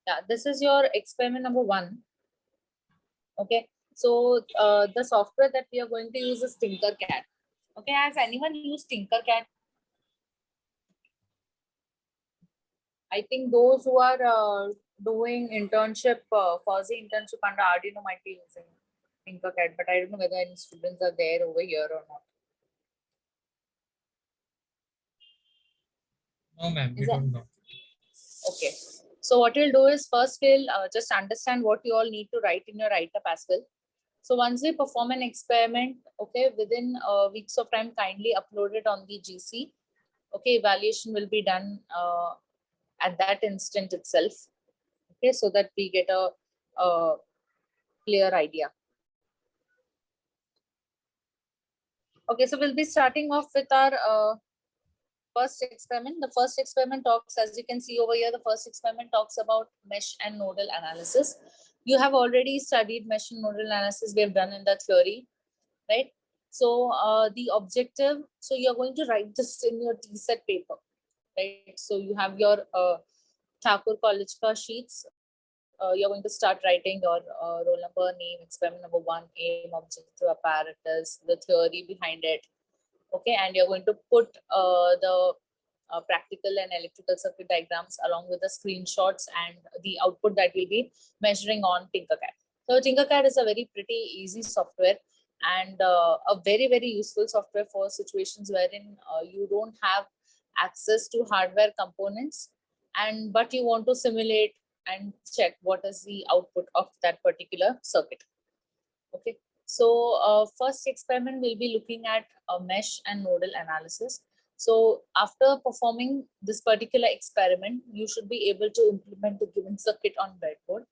Yeah, this is your experiment number 1. Okay, so the software that we are going to use is Tinkercad. Okay, has anyone used Tinkercad? I think those who are doing internship, FOSSEE internship under Arduino might be using Tinkercad, but I don't know whether any students are there over here or not. No, ma'am, we don't know. Okay. So what we'll do is first we'll just understand what you all need to write in your write-up as well. So once we perform an experiment, okay, within weeks of time, kindly upload it on the GC. Okay, evaluation will be done at that instant itself. Okay, so that we get a clear idea. Okay, so we'll be starting off with our first experiment. The first experiment talks, as you can see over here, the first experiment talks about mesh and nodal analysis. You have already studied mesh and nodal analysis. We have done in the theory, right? So the objective, so you're going to write this in your TSET paper, right? So you have your Thakur College ka sheets. You're going to start writing your roll number, name, experiment number 1, aim, objective, apparatus, the theory behind it. Okay, and you're going to put the practical and electrical circuit diagrams along with the screenshots and the output that will be measuring on Tinkercad. So Tinkercad is a very pretty easy software and a very, very useful software for situations wherein you don't have access to hardware components, and but you want to simulate and check what is the output of that particular circuit. Okay, so first experiment we'll be looking at a mesh and nodal analysis. So after performing this particular experiment, you should be able to implement the given circuit on breadboard,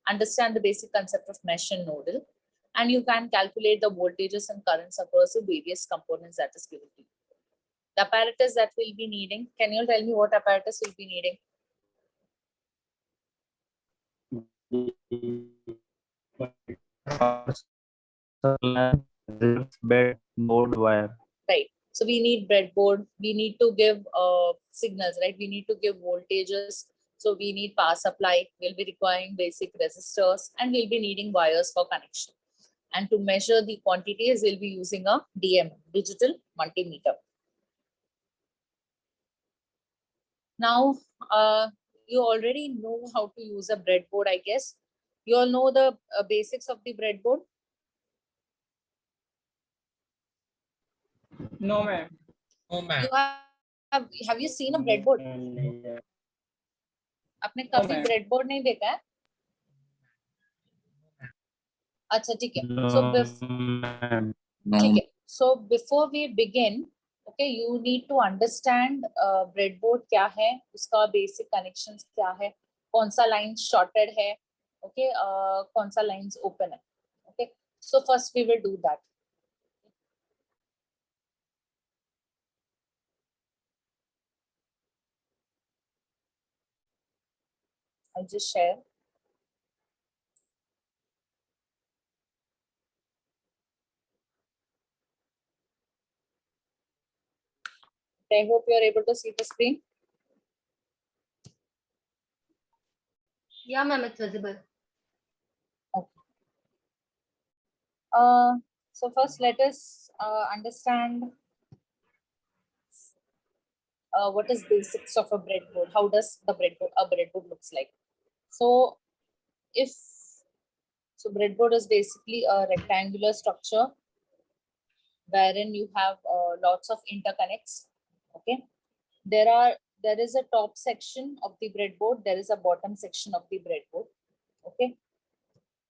understand the basic concept of mesh and nodal, and you can calculate the voltages and currents across the various components that is given to you. The apparatus that we'll be needing, can you tell me what apparatus we'll be needing? Breadboard wire. Right. So we need breadboard. We need to give signals, right? We need to give voltages. So we need power supply. We'll be requiring basic resistors, and we'll be needing wires for connection. And to measure the quantities, we'll be using a DM, digital multimeter. Now, you already know how to use a breadboard, I guess. You all know the basics of the breadboard. No, ma'am. No, ma'am. Have you seen a breadboard? आपने कभी breadboard नहीं देखा है? अच्छा ठीक है. So before we begin, okay, you need to understand breadboard क्या है, उसका basic connections क्या है, कौन सा lines shorted है, okay, कौन सा lines open है. Okay, so first we will do that. I'll just share. I hope you are able to see the screen. Yeah, ma'am, it's visible. Okay. So first let us understand what is basics of a breadboard. How does the breadboard looks like? So breadboard is basically a rectangular structure wherein you have lots of interconnects. Okay, there is a top section of the breadboard, there is a bottom section of the breadboard. Okay,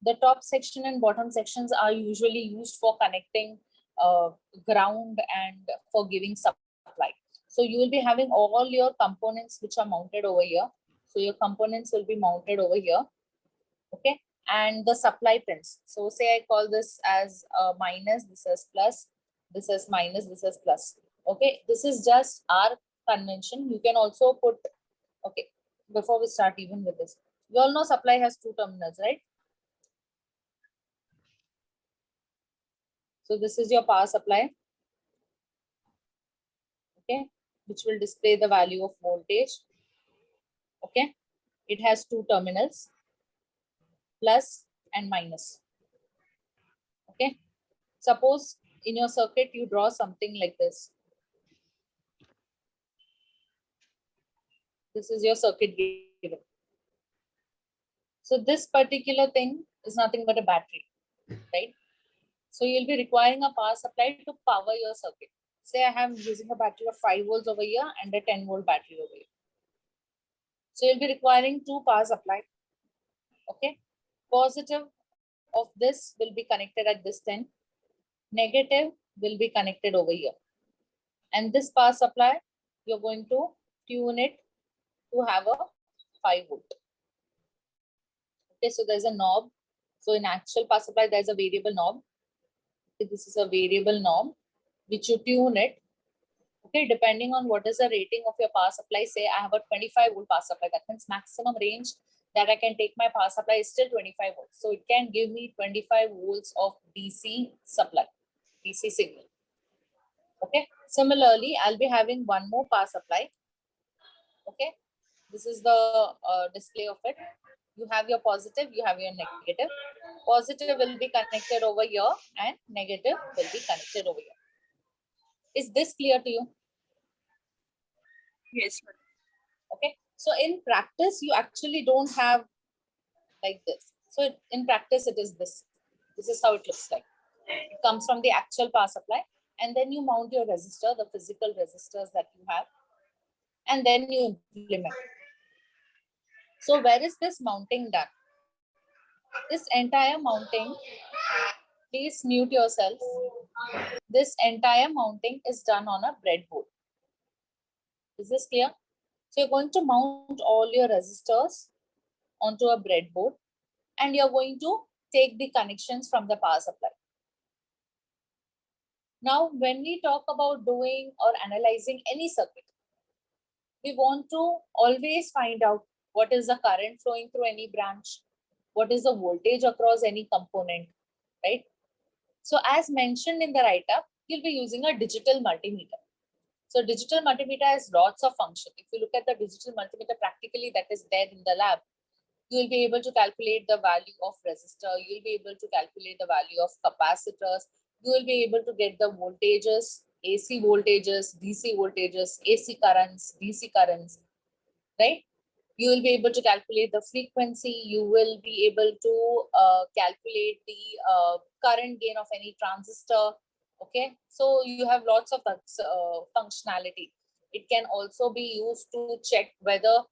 the top section and bottom sections are usually used for connecting ground and for giving supply. So you will be having all your components which are mounted over here. So your components will be mounted over here. Okay, and the supply pins. So say I call this as minus, this is plus, this is minus, this is plus. Okay, this is just our convention. You can also put, okay, before we start even with this, you all know supply has 2 terminals, right? So this is your power supply, okay, which will display the value of voltage. Okay, It has two terminals, plus and minus. Okay. Suppose in your circuit, you draw something like this. This is your circuit given. So this particular thing is nothing but a battery, right? So you'll be requiring a power supply to power your circuit. Say I am using a battery of 5 volts over here and a 10-volt battery over here. So you'll be requiring two power supply. Okay. Positive of this will be connected at this 10. Negative will be connected over here. And this power supply, you're going to tune it to have a 5 volt. Okay, so there's a knob. So in actual power supply, there's a variable knob. Okay, this is a variable knob which you tune it. Okay, depending on what is the rating of your power supply. Say I have a 25 volt power supply. That means maximum range that I can take my power supply is still 25 volts. So it can give me 25 volts of DC supply, DC signal. Okay. Similarly, I'll be having one more power supply. Okay. This is the display of it. You have your positive, you have your negative. Positive will be connected over here and negative will be connected over here. Is this clear to you? Yes. Okay. So in practice, you actually don't have like this. So in practice, it is this. This is how it looks like. It comes from the actual power supply. And then you mount your resistor, the physical resistors that you have. And then you implement. So where is this mounting done? This entire mounting, please mute yourself. This entire mounting is done on a breadboard. Is this clear? So you're going to mount all your resistors onto a breadboard and you're going to take the connections from the power supply. Now, when we talk about doing or analyzing any circuit, we want to always find out what is the current flowing through any branch, what is the voltage across any component, right? So as mentioned in the write-up, you'll be using a digital multimeter. So digital multimeter has lots of functions. If you look at the digital multimeter practically that is there in the lab, you will be able to calculate the value of resistor. You'll be able to calculate the value of capacitors. You will be able to get the voltages, AC voltages, DC voltages, AC currents, DC currents, right? You will be able to calculate the frequency. You will be able to calculate the current gain of any transistor. Okay, so you have lots of functionality. It can also be used to check whether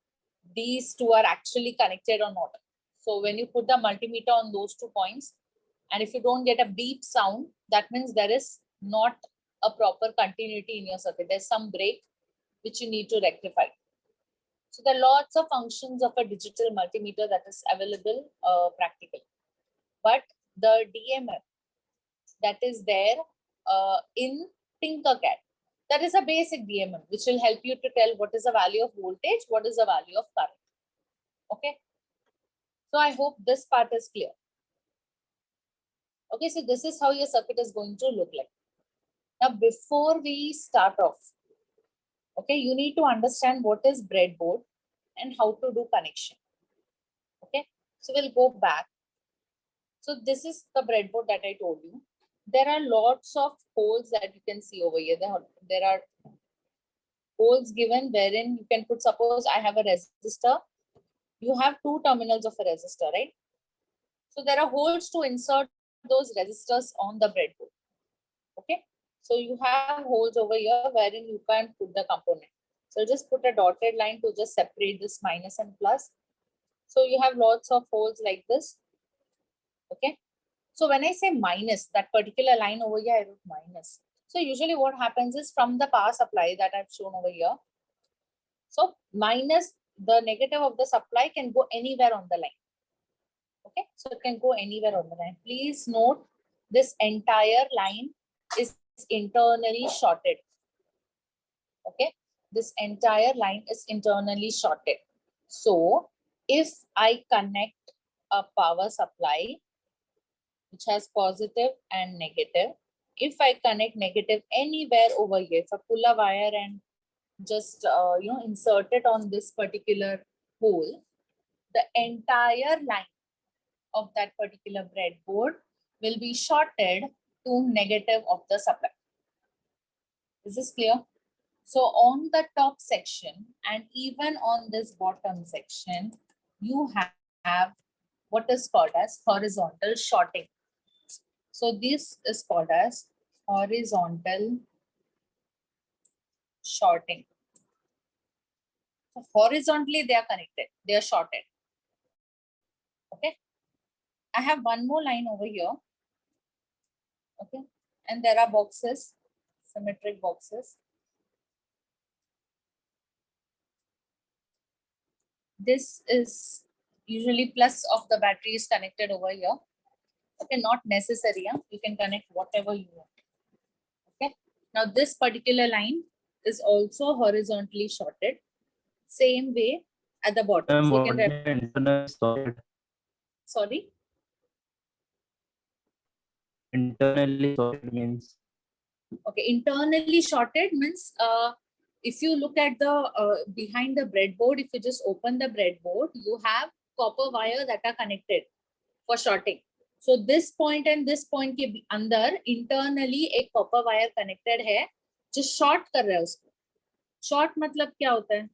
these two are actually connected or not. So when you put the multimeter on those 2 points, and if you don't get a beep sound, that means there is not a proper continuity in your circuit. There's some break which you need to rectify. So there are lots of functions of a digital multimeter that is available practically. But the DMM that is there in Tinkercad, that is a basic DMM which will help you to tell what is the value of voltage, what is the value of current. Okay. So I hope this part is clear. Okay, so this is how your circuit is going to look like. Now, before we start off, okay, you need to understand what is breadboard and how to do connection. Okay, so we'll go back. So this is the breadboard that I told you. There are lots of holes that you can see over here. There are holes given wherein you can put, suppose I have a resistor. You have 2 terminals of a resistor, right? So there are holes to insert those resistors on the breadboard. Okay, so you have holes over here wherein you can put the component. So just put a dotted line to just separate this minus and plus. So you have lots of holes like this. Okay, so when I say minus, that particular line over here, I wrote minus. So usually what happens is from the power supply that I've shown over here. So minus, the negative of the supply can go anywhere on the line. Okay, so it can go anywhere on the line. Please note this entire line is internally shorted. Okay, this entire line is internally shorted. So if I connect a power supply which has positive and negative, if I connect negative anywhere over here, if I pull a wire and just insert it on this particular hole, the entire line of that particular breadboard will be shorted to negative of the supply. Is this clear? So on the top section and even on this bottom section, you have what is called as horizontal shorting. So this is called as horizontal shorting. So horizontally they are connected, they are shorted. Okay. I have one more line over here. Okay. And there are boxes, symmetric boxes. This is usually plus of the battery is connected over here. Okay, not necessary. You can connect whatever you want. Okay. Now this particular line is also horizontally shorted. Same way at the bottom. So you can Internal sorted. sorry. Internally sorted means Okay, internally shorted means if you look at the behind the breadboard, if you just open the breadboard, you have copper wire that are connected for shorting. So this point and this point के अंदर internally एक copper wire connected है जो short कर रहा है उसको. Short मतलब क्या होता है?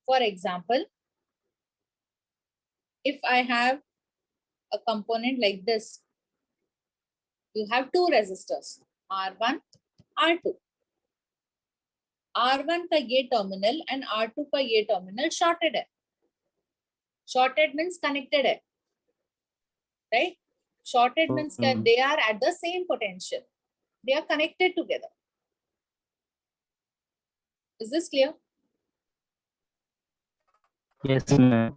For example, if I have a component like this, you have two resistors, R1, R2. R1 का ये terminal and R2 का ये terminal shorted है. Shorted means connected है. Right? Shorted means that they are at the same potential. They are connected together. Is this clear? yes, ma'am.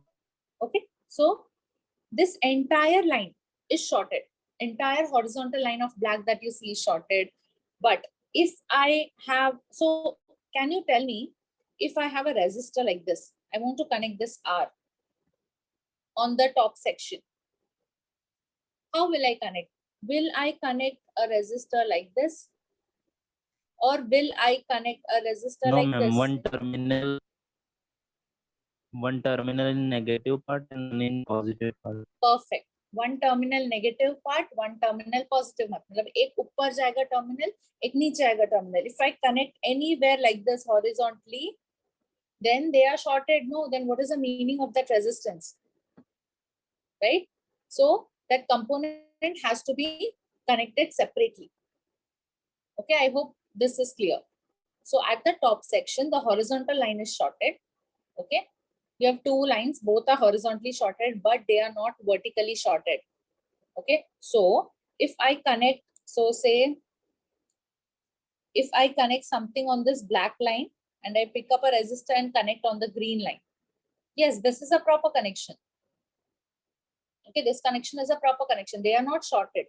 Okay. So this entire line is shorted. Entire horizontal line of black that you see is shorted. But if I have, so can you tell me if I have a resistor like this, I want to connect this R on the top section. How will I connect? Will I connect a resistor like this? Or will I connect a resistor No, like ma'am. this? One terminal in negative part and in positive part. Perfect. One terminal negative part, one terminal positive part. मतलब एक ऊपर जाएगा terminal, एक नीचे आएगा terminal. If I connect anywhere like this horizontally, then they are shorted. No, then what is the meaning of that resistance? Right? So that component has to be connected separately. Okay, I hope this is clear. So at the top section, the horizontal line is shorted. Okay. You have two lines, both are horizontally shorted, but they are not vertically shorted. Okay. So if I connect, so say, if I connect something on this black line and I pick up a resistor and connect on the green line. Yes, this is a proper connection. Okay, this connection is a proper connection. They are not shorted.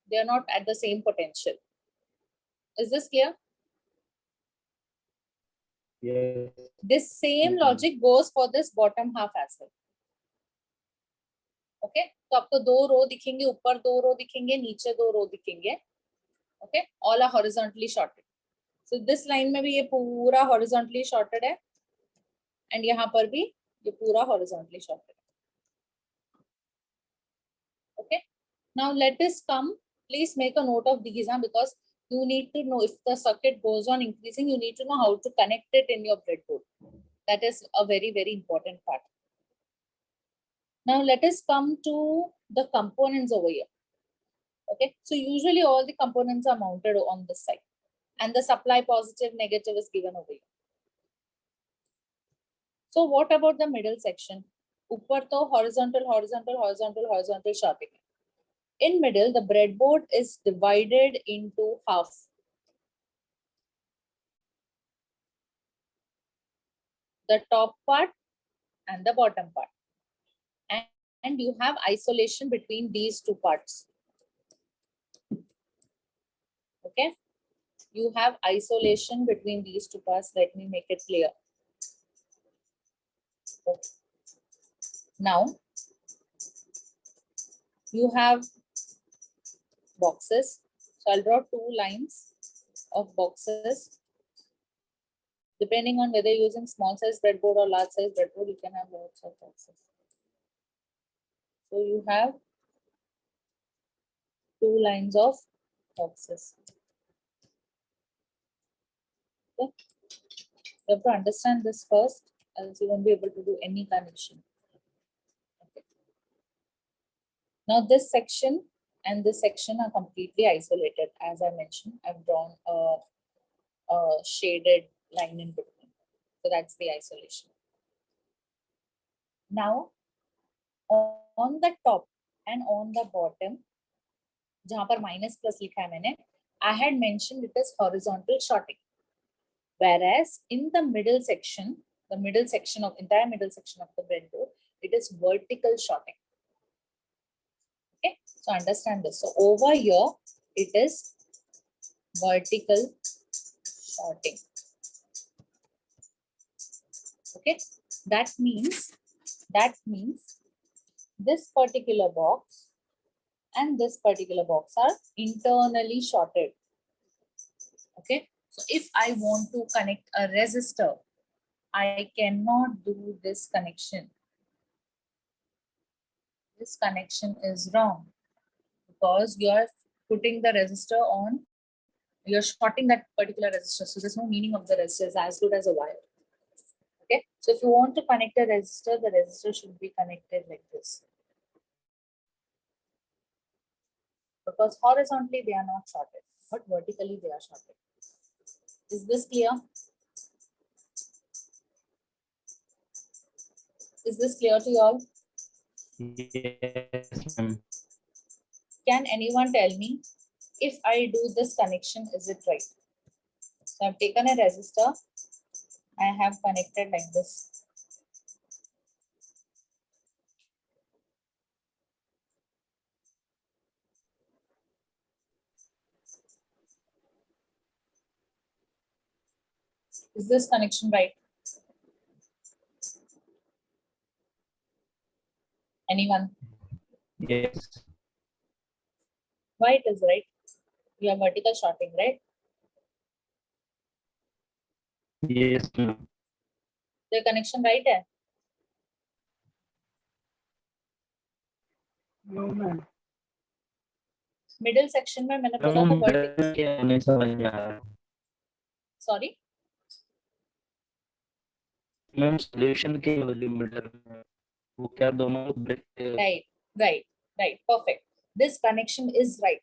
They are not at the same potential. Is this clear? Yes. This same logic goes for this bottom half as well. Okay, तो आपको दो रो दिखेंगे, ऊपर दो रो दिखेंगे, नीचे दो रो दिखेंगे. Okay, all are horizontally shorted. So this line में भी ये पूरा horizontally shorted है, and यहाँ पर भी ये पूरा horizontally shorted है. Okay, now let us come. Please make a note of these, because you need to know if the circuit goes on increasing, you need to know how to connect it in your breadboard. That is a very, very important part. Now let us come to the components over here. Okay, so usually all the components are mounted on this side and the supply positive, negative is given over here. So what about the middle section? Upar to horizontal, horizontal, horizontal, horizontal shorting. In middle, the breadboard is divided into half. The top part and the bottom part. And you have isolation between these two parts. Okay. You have isolation between these two parts. Let me make it clear. Okay. Now, you have boxes. So I'll draw two lines of boxes. Depending on whether you're using small size breadboard or large size breadboard, you can have lots of boxes. So you have two lines of boxes. Okay. You have to understand this first, else you won't be able to do any connection. Okay. Now this section and this section are completely isolated. As I mentioned, I've drawn a shaded line in between. So that's the isolation. Now on the top and on the bottom, जहाँ पर minus plus लिखा है मैंने, I had mentioned it is horizontal shorting. Whereas in the middle section, the entire middle section of the breadboard, it is vertical shorting. Okay, so understand this. So over here, it is vertical shorting. Okay, that means this particular box and this particular box are internally shorted. Okay, so if I want to connect a resistor, I cannot do this connection. This connection is wrong because you are putting the resistor on, you're shorting that particular resistor. So there's no meaning of the resistor is as good as a wire. Okay, so if you want to connect a resistor, the resistor should be connected like this. Because horizontally they are not shorted, but vertically they are shorted. Is this clear? Is this clear to you all? Yes, ma'am. Can anyone tell me if I do this connection, is it right? So I've taken a resistor, I have connected like this. Is this connection right? Anyone? Yes. Why it is right? You have vertical shorting, right? Yes, ma'am. The connection right है? No, ma'am. Middle section में मैंने बोला था ma'am vertical. क्या नहीं समझ में आ रहा Sorry. मैम सॉल्यूशन के मिडल में वो क्या दोनों Right, right, right. Perfect. This connection is right.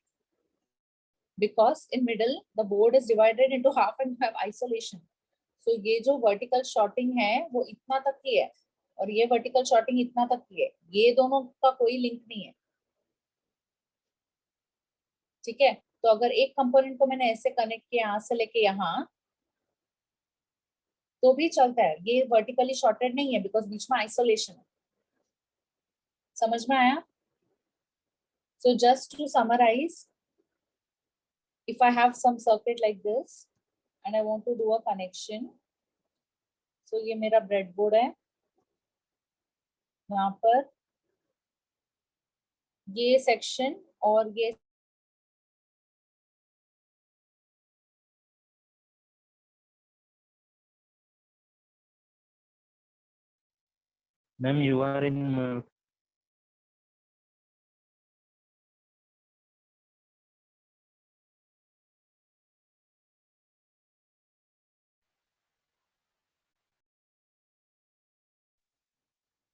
Because in middle, the board is divided into half and you have isolation. So ये जो vertical shorting है वो इतना तक की है और ये vertical shorting इतना तक की है. ये दोनों का कोई लिंक नहीं है. ठीक है, तो अगर एक कंपोनेंट को मैंने ऐसे कनेक्ट किया यहाँ से लेके यहाँ तो भी चलता है. ये वर्टिकली शॉर्टेड नहीं है बिकॉज बीच में आइसोलेशन है. समझ में आया? So just to summarise, if I have some circuit like this and I want to do a connection, so ये मेरा breadboard है. यहाँ पर ये section और ये ma'am you are in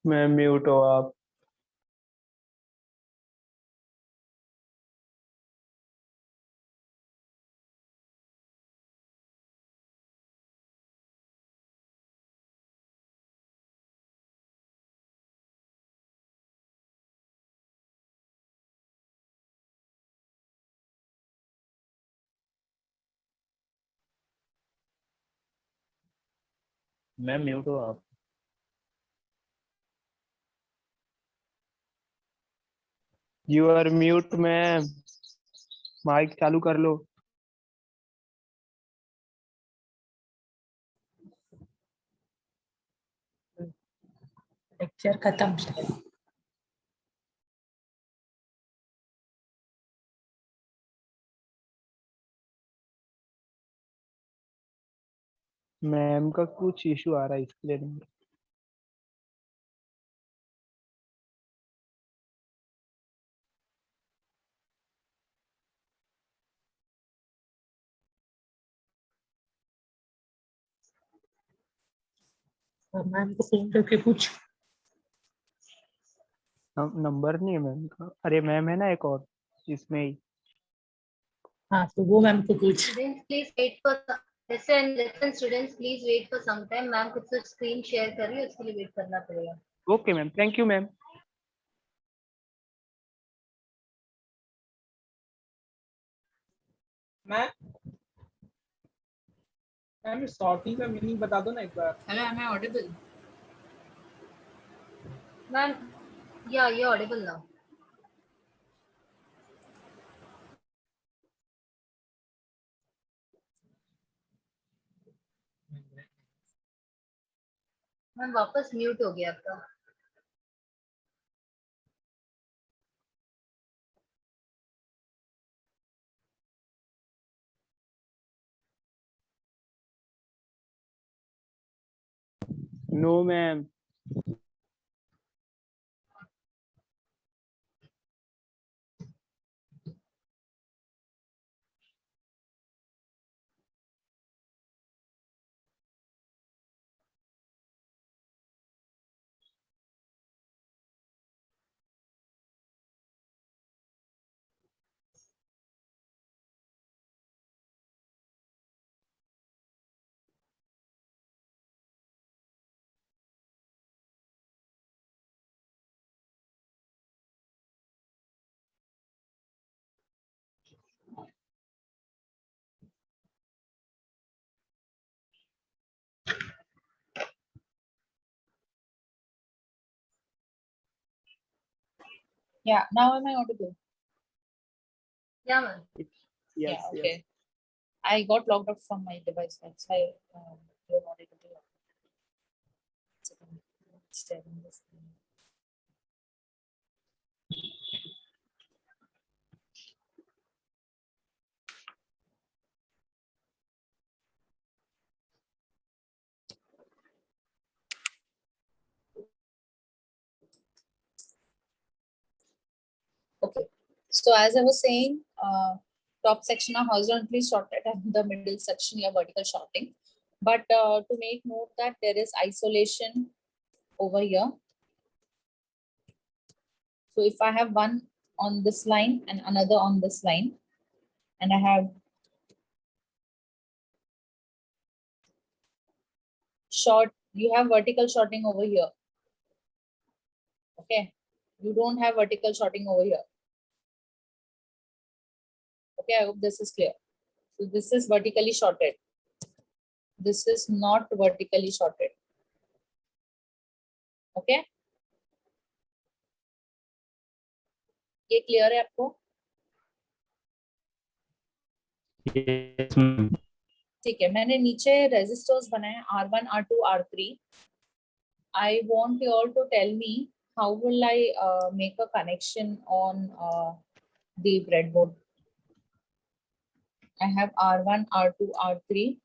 ma'am mute हो आप. मैम म्यूट हो आप. You are mute ma'am. Mic चालू कर लो. लेक्चर खत्म शायद. मैम का कुछ इशू आ रहा है इसके लिए नहीं. मैम को फोन करके पूछ। नंबर नहीं है मैम का। अरे मैम है ना एक और इसमें ही। हाँ तो वो मैम को पूछ। Students, please wait for listen students, please wait for some time. Ma'am कुछ तो स्क्रीन शेयर कर रही है, उसके लिए वेट करना पड़ेगा। Okay ma'am, thank you ma'am. Ma'am ma'am sorting का मीनिंग बता दो ना एक बार। Hello, am I audible? Ma'am, yeah, you're audible now. Ma'am वापस म्यूट हो गया आपका। No ma'am. Yeah, now am I audible? Yeah, ma'am. Yes, Yeah, yes. okay. I got logged out from my device. That's why you're not able to log in. So, I'm sharing this screen. Okay. So as I was saying, top section are horizontally sorted and the middle section are vertical sorting. But to make note that there is isolation over here. So if I have one on this line and another on this line, and I have you have vertical sorting over here. Okay. You don't have vertical sorting over here. Okay, I hope this is clear. So this is vertically sorted. This is not vertically sorted. Okay. ये clear है आपको? Yes, ma'am. ठीक है, मैंने नीचे resistors बनाए R1, R2, R3. I want you all to tell me how will I make a connection on the breadboard. I have R1, R2, R3,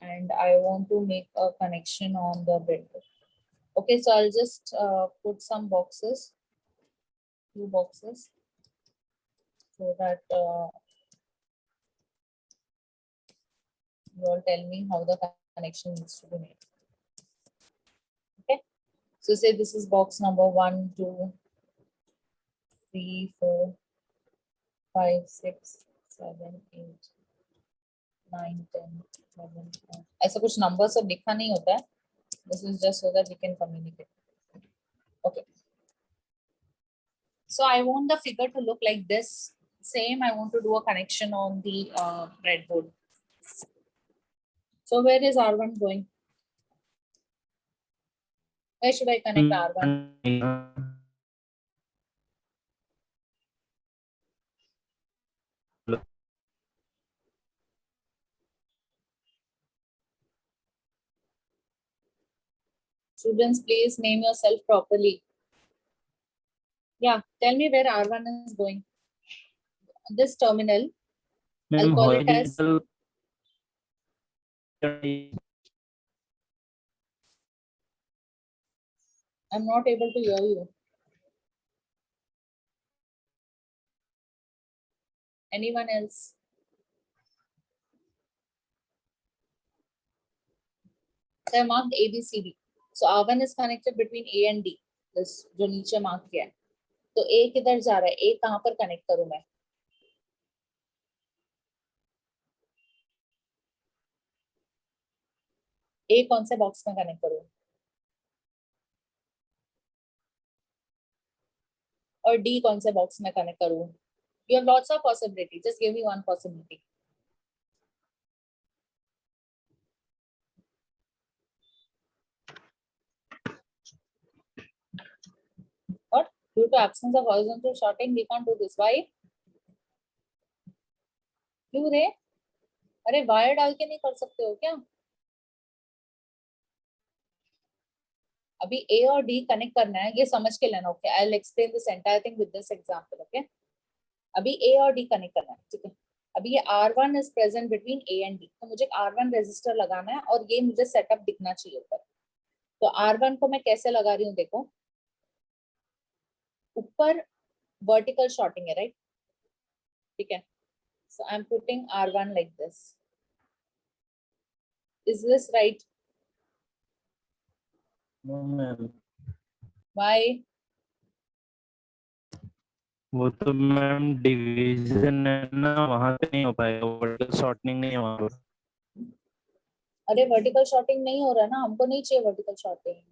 and I want to make a connection on the breadboard. Okay, so I'll just put some boxes, few boxes, so that you all tell me how the connection needs to be made. Okay, so say this is box number 1, 2, 3, 4, 5, 6, 7, 8, 9, 10, 11, 12. ऐसा कुछ number सब लिखा नहीं होता है. This is just so that we can communicate. Okay. So I want the figure to look like this. Same, I want to do a connection on the breadboard. So where is R1 going? Where should I connect R1? Students, please name yourself properly. Yeah, tell me where R1 is going. This terminal, I'll Ma'am, call it as, horizontal. I'm not able to hear you. Anyone else? So I marked A, B, C, D. So R1 is connected between A and D. This जो नीचे mark किया है. तो A किधर जा रहा है? A कहाँ पर कनेक्ट करूँ मैं? A कौन से बॉक्स में कनेक्ट करूँ? और D कौन से बॉक्स में कनेक्ट करूँ? You have lots of possibility. Just give me one possibility. What? Due to absence of horizontal shorting, we can't do this. Why? क्यों रे? अरे वायर डाल के नहीं कर सकते हो क्या? अभी A और D कनेक्ट करना है, ये समझ के लेना. Okay, I will explain this entire thing with this example. Okay, अभी A और D कनेक्ट करना है, ठीक है. अभी ये R1 is present between A and D, तो मुझे R1 रेजिस्टर लगाना है और ये मुझे सेटअप दिखना चाहिए ऊपर. तो R1 को मैं कैसे लगा रही हूँ देखो, ऊपर वर्टिकल शॉर्टिंग है, राइट? ठीक है. So I'm putting R1 like this. Is this right? No, ma'am. Why? वो तो मैम डिवीजन है ना, वहाँ पे नहीं हो पाएगा, वर्टिकल शॉर्टनिंग नहीं है वहाँ पर. अरे वर्टिकल शॉर्टिंग नहीं हो रहा है ना, हमको नहीं चाहिए vertical shorting.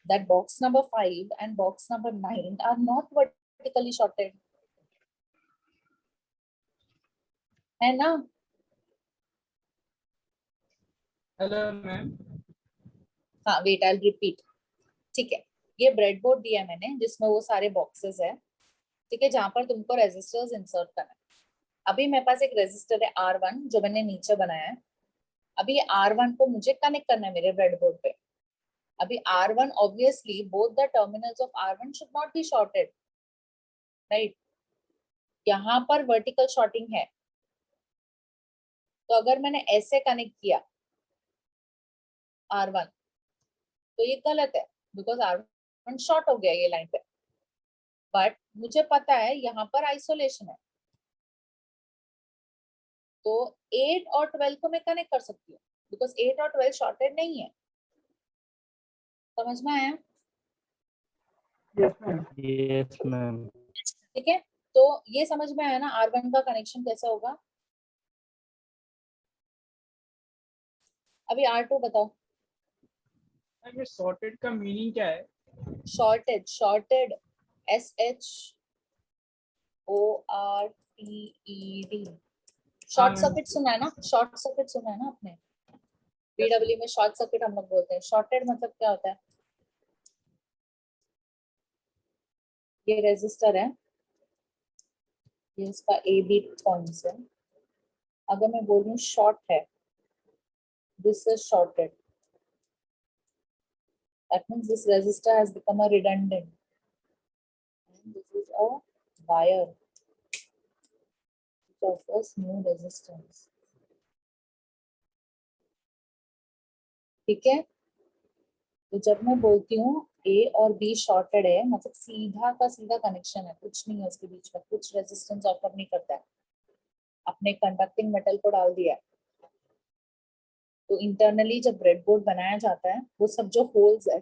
That box number 5 and box number 9 are not vertically shorted. है ना? Hello ma'am. हाँ, वेट आई विल रिपीट. ठीक है, ये ब्रेडबोर्ड दिया है मैंने जिसमें वो सारे बॉक्सेस है, ठीक है, जहां पर तुमको रेजिस्टर्स इंसर्ट करना है. अभी मेरे पास एक रेजिस्टर है R1 जो मैंने नीचे बनाया है. अभी R1 को मुझे कनेक्ट करना है मेरे ब्रेडबोर्ड पे. अभी R1 obviously both the terminals of R1 should not be shorted, right? यहाँ पर वर्टिकल शॉर्टिंग है, तो अगर मैंने ऐसे कनेक्ट किया R1 तो ये गलत है, बिकॉज R1 शॉर्ट हो गया ये लाइन पे. बट मुझे पता है यहाँ पर आइसोलेशन है, तो 8 और 12 को मैं कनेक्ट कर सकती हूँ, बिकॉज 8 और 12 शॉर्टेड नहीं है. समझ में आया? Yes ma'am. Yes ma'am. ठीक है, तो ये समझ में आया ना R1 का कनेक्शन कैसा होगा. अभी R2 बताओ. मैम ये सॉर्टेड का मीनिंग क्या है? Shorted, shorted SHORTED. Short circuit सुना है ना? शॉर्ट सर्किट सुना है ना आपने? बीडब्ल्यू में शॉर्ट सर्किट हम लोग बोलते हैं. शॉर्टेड मतलब क्या होता है? ये रेजिस्टर है, ये इसका ए बी पॉइंट्स है. अगर मैं बोल रही हूँ शॉर्ट है, this is shorted, that means this resistor has become a redundant, and this is a wire which offers new resistance. ठीक है, तो जब मैं बोलती हूँ A और B शॉर्टेड है, मतलब सीधा का सीधा कनेक्शन है, कुछ नहीं है उसके बीच में, कुछ रेजिस्टेंस ऑफर नहीं करता है, अपने कंडक्टिंग मेटल को डाल दिया है. तो इंटरनली जब ब्रेडबोर्ड बनाया जाता है, वो सब जो होल्स है,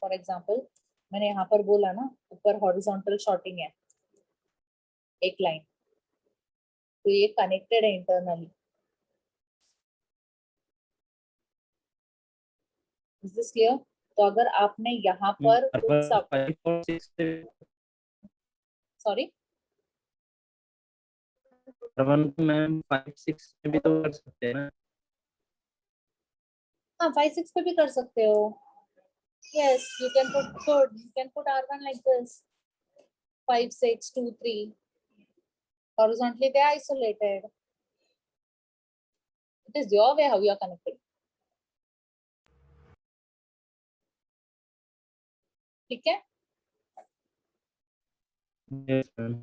फॉर एग्जांपल मैंने यहाँ पर बोला ना ऊपर हॉरिजॉन्टल शॉर्टिंग है एक लाइन, तो ये कनेक्टेड है इंटरनली. Is this clear? तो अगर आपने यहाँ पर कुछ सब, 5 और 6 से सॉरी, R1 को मैम 5 6 में भी तो कर सकते हैं ना. हाँ 5 6 पे भी कर सकते हो. Yes, you can put good. You can put R1 like this. 5 6 2 3. Horizontally they are isolated. It is your way how you are connecting. ठीक है, यस मैम.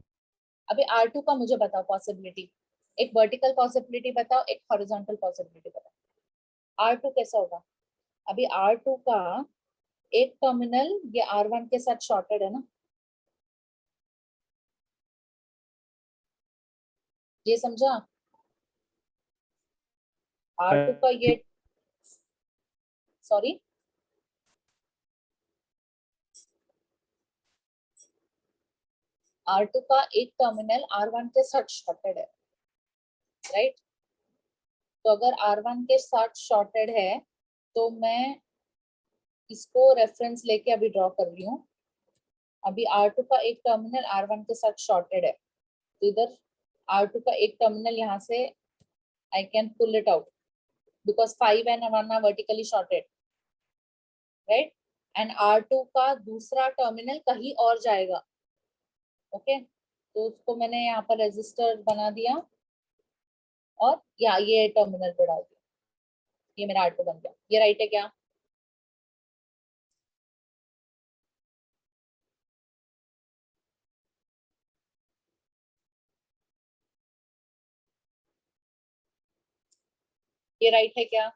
अभी R2 का मुझे बताओ पॉसिबिलिटी. एक वर्टिकल पॉसिबिलिटी बताओ, एक हॉरिजॉन्टल पॉसिबिलिटी बताओ. R2 कैसा होगा? अभी R2 का एक टर्मिनल ये R1 के साथ शॉर्टेड है ना, ये समझा? R2 का ये सॉरी, R2 का एक टर्मिनल R1 के साथ शॉर्टेड है, राइट? तो अगर R1 के साथ शॉर्टेड है तो मैं इसको रेफरेंस लेके अभी ड्रॉ कर रही हूँ। अभी R2 का एक टर्मिनल R1 के साथ शॉर्टेड है, तो इधर R2 का एक टर्मिनल यहाँ से I can pull it out because 5 and 1 are vertically shorted, right? And R2 का दूसरा टर्मिनल कहीं और जाएगा, ओके? तो उसको मैंने यहाँ पर रेजिस्टर बना दिया और ये टर्मिनल पे डाल दिया, ये मेरा R2 बन गया। ये राइट है क्या? ये राइट है क्या?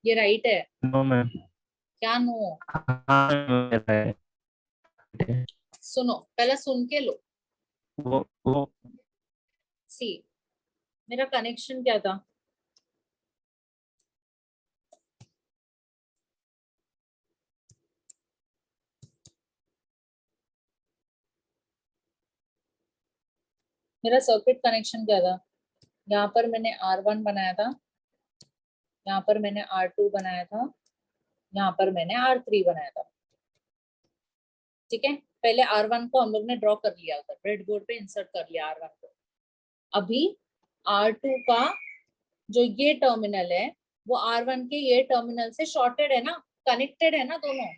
ये राइट है? No ma'am. क्या नो? हाँ मैम, सुनो, पहले सुन के लो। वो सी, मेरा कनेक्शन क्या था? मेरा सर्किट कनेक्शन क्या था? यहाँ पर मैंने R1 बनाया था, यहाँ पर मैंने R2 बनाया था, यहाँ पर मैंने R3 बनाया था, ठीक है? पहले R1 को हम लोग ने ड्रॉ कर लिया, उधर ब्रेडबोर्ड पे इंसर्ट कर लिया R1 को। अभी R2 का जो ये टर्मिनल है वो R1 के ये टर्मिनल से शॉर्टेड है ना, कनेक्टेड है ना दोनों,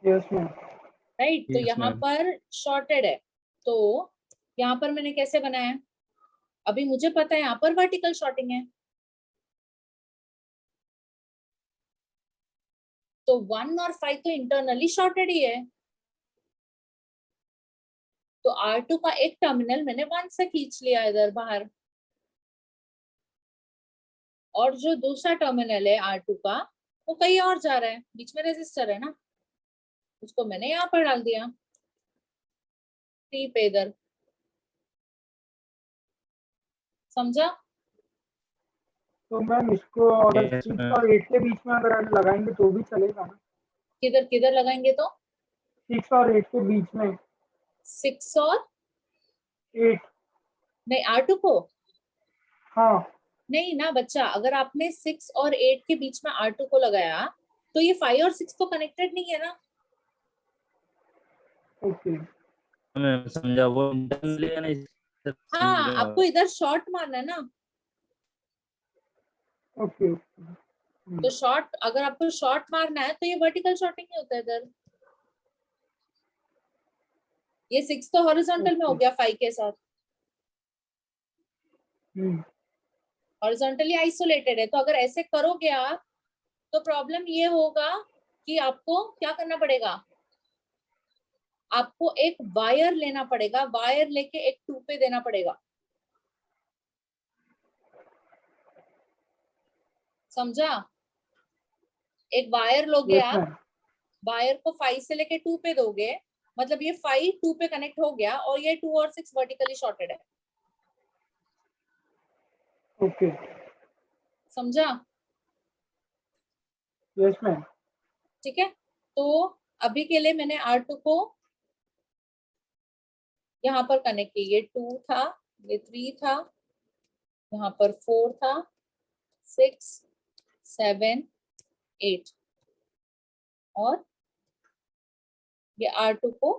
यस मैम। राइट? तो Yes, यहाँ ma'am. पर शॉर्टेड है, तो यहाँ पर मैंने कैसे बनाया? अभी मुझे पता है यहाँ पर वर्टिकल शॉर्टिंग है, तो 1 और 5 तो इंटरनली शॉर्टेड ही है, तो R2 का एक टर्मिनल मैंने 1 से खींच लिया इधर बाहर, और जो दूसरा टर्मिनल है R2 का वो कहीं और जा रहा है, बीच में रेजिस्टर है ना, उसको मैंने यहाँ पर डाल दिया 3 पे इधर। समझा? तो मैम इसको अगर Yes, 6 ma'am. और 8 के बीच में अगर लगाएंगे तो भी चलेगा ना? किधर किधर लगाएंगे तो? 6 और 8 के बीच में। 6 और 8। नहीं, R2 को हाँ। नहीं ना बच्चा, अगर आपने 6 और 8 के बीच में R2 को लगाया तो ये 5 और 6 तो कनेक्टेड नहीं है ना। ओके। मैं समझा, वो इंटरनली है ना, हाँ, आपको इधर शॉर्ट मारना है ना, ओके। तो शॉर्ट, अगर आपको शॉर्ट मारना है तो ये वर्टिकल शॉर्टिंग ही होता है इधर। ये 6 तो हॉरिजॉन्टल में हो गया 5 के साथ, हॉरिजॉन्टली आइसोलेटेड है, तो अगर ऐसे करोगे आप तो प्रॉब्लम ये होगा कि आपको क्या करना पड़ेगा, आपको एक वायर लेना पड़ेगा, वायर लेके एक 2 पे देना पड़ेगा, समझा? एक वायर लोगे यस आप, मैम। वायर को 5 से लेके 2 पे दोगे, मतलब ये 5 2 पे कनेक्ट हो गया और ये 2 और 6 वर्टिकली शॉर्टेड है, ओके। समझा? Yes ma'am. ठीक है, तो अभी के लिए मैंने R2 को यहाँ पर कनेक्ट किया, ये 2 था, ये 3 था, यहाँ पर 4 था, 6 7 8, और ये R2 को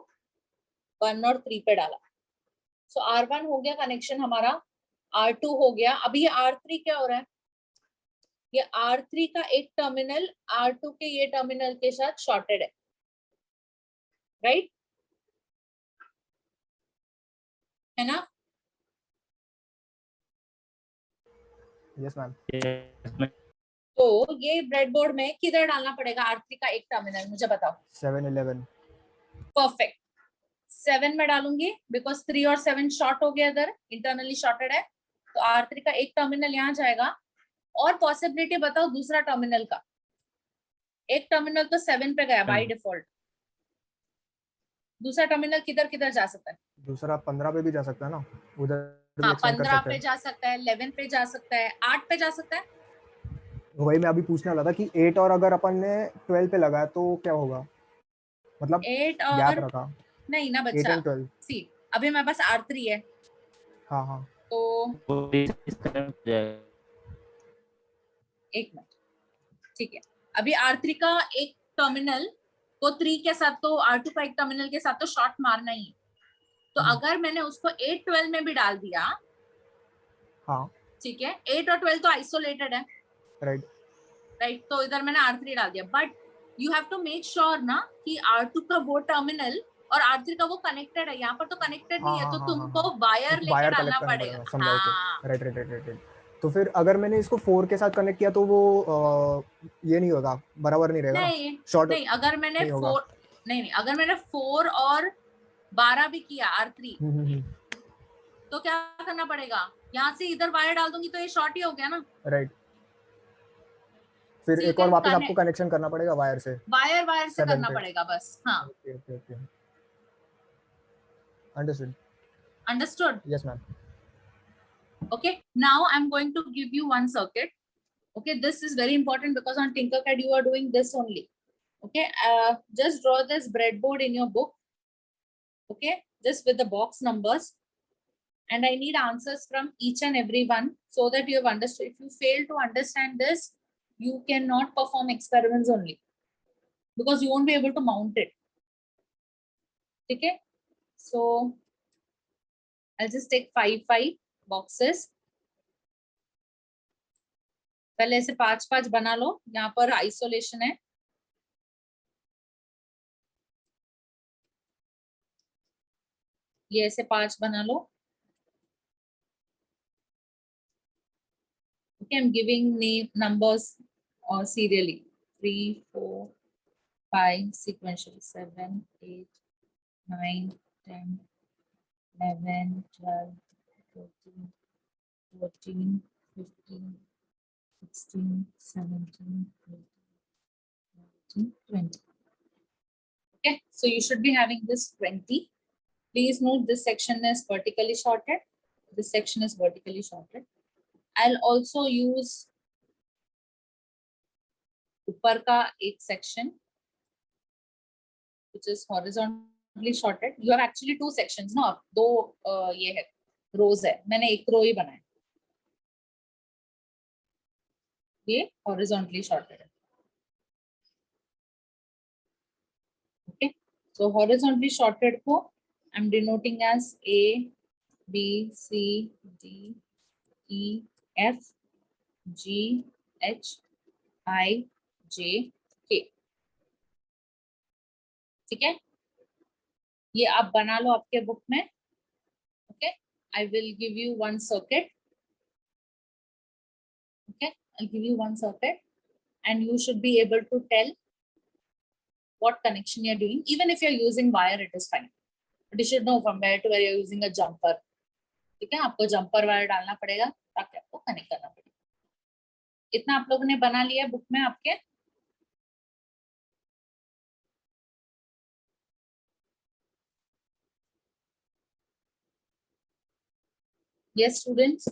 1 और 3 पे डाला। सो R1 हो गया कनेक्शन हमारा, R2 हो गया। अभी ये R3 क्या हो रहा है? ये R3 का एक टर्मिनल R2 के ये टर्मिनल के साथ शॉर्टेड है, राइट? है ना? Yes ma'am. तो ये ब्रेडबोर्ड में किधर डालना पड़ेगा R3 का एक टर्मिनल, मुझे बताओ। 7 11। परफेक्ट, 7 में डालूंगी बिकॉज 3 और 7 शॉर्ट हो गया, इधर इंटरनली शॉर्टेड है, तो R3 का एक टर्मिनल यहाँ जाएगा। और पॉसिबिलिटी बताओ दूसरा टर्मिनल का, एक टर्मिनल तो 7 पे गया बाय डिफॉल्ट, दूसरा टर्मिनल किधर किधर जा सकता है? दूसरा 15 पे भी जा सकता है ना, उधर भी हाँ, एक्सटेंड कर 15 सकते पे हैं। जा सकता है, 11 पे जा सकता है, 8 पे जा सकता है। वही मैं अभी पूछने वाला था कि 8 और अगर अपन ने 12 पे लगाया तो क्या होगा, मतलब 8 गैप और रखा नहीं ना 8 बच्चा, एंड 12। सी अभी हमारे पास R3 है, हाँ हाँ तो वो डिस्कनेक्ट हो जाएगा। एक मिनट, ठीक है। अभी R3 का एक टर्मिनल को 3 के साथ, तो R2 का एक टर्मिनल के साथ तो शॉर्ट मारना ही है। तो अगर मैंने उसको 8-12 में भी डाल दिया, हाँ ठीक है, 8 और 12 तो आइसोलेटेड है, राइट। राइट, तो इधर मैंने R3 डाल दिया, but you have to make sure ना कि R2 का वो टर्मिनल और R3 का वो कनेक्टेड है। यहाँ पर तो कनेक्टेड नहीं हाँ है, हाँ तो हाँ तुमको हाँ वायर लेके वायर डालना कनेक्ट करना पड़ेगा। पड़ेगा, समझा। हाँ, okay right right right right right. तो फिर अगर मैंने इसको 4 के साथ कनेक्ट किया तो वो ये नहीं होगा, बराबर नहीं रहेगा ना, नहीं शॉर्ट नहीं, अगर मैंने नहीं होगा। 4 नहीं, अगर मैंने 4 और 12 भी किया R3, तो क्या करना पड़ेगा? यहाँ से इधर वायर डाल दूंगी तो ये शॉर्ट ही हो गया ना। राइट। फिर So you एक और can वापस आपको connect- कनेक्शन करना पड़ेगा वायर से। वायर से 7 करना पे। पड़ेगा बस। हाँ, okay okay okay, understood. Understood. Yes ma'am. Okay, now I'm going to give you one circuit. Okay, this is very important because on Tinkercad you are doing this only. Okay, just draw this breadboard in your book. Okay, just with the box numbers, and I need answers from each and every one so that you have understood. If you fail to understand this, you cannot perform experiments only because you won't be able to mount it. Okay, so I'll just take 5 boxes. पहले ऐसे 5 बना लो, यहाँ पर isolation है। ये ऐसे 5 बना लो। Okay, I'm giving name numbers serially. 3, 4, 5 sequentially. 7, 8, 9, 10, 11, 12, 13, 14, 15, 16, 17, 18, 19, 20. Okay, so you should be having this 20. Please note this section is vertically shorted. This section is vertically shorted. I'll also use ऊपर का एक section which is horizontally shorted. You have actually 2 sections, no? दो ये है rows है, मैंने एक row ही बनाया, ये horizontally shorted है. Okay, so horizontally shorted को I'm denoting as A, B, C, D, E, F, G, H, I, J, K. ठीक है, ये आप बना लो आपके बुक में. Okay, I will give you one circuit. Okay, I'll give you one circuit and you should be able to tell what connection you're doing. Even if you're using wire, it is fine. But you should know from where to where you're using a jumper. ठीक है, आपको jumper wire डालना पड़ेगा ताकि आपको connect करना पड़ेगा. इतना आप लोगों ने बना लिया बुक में आपके. Yes, students.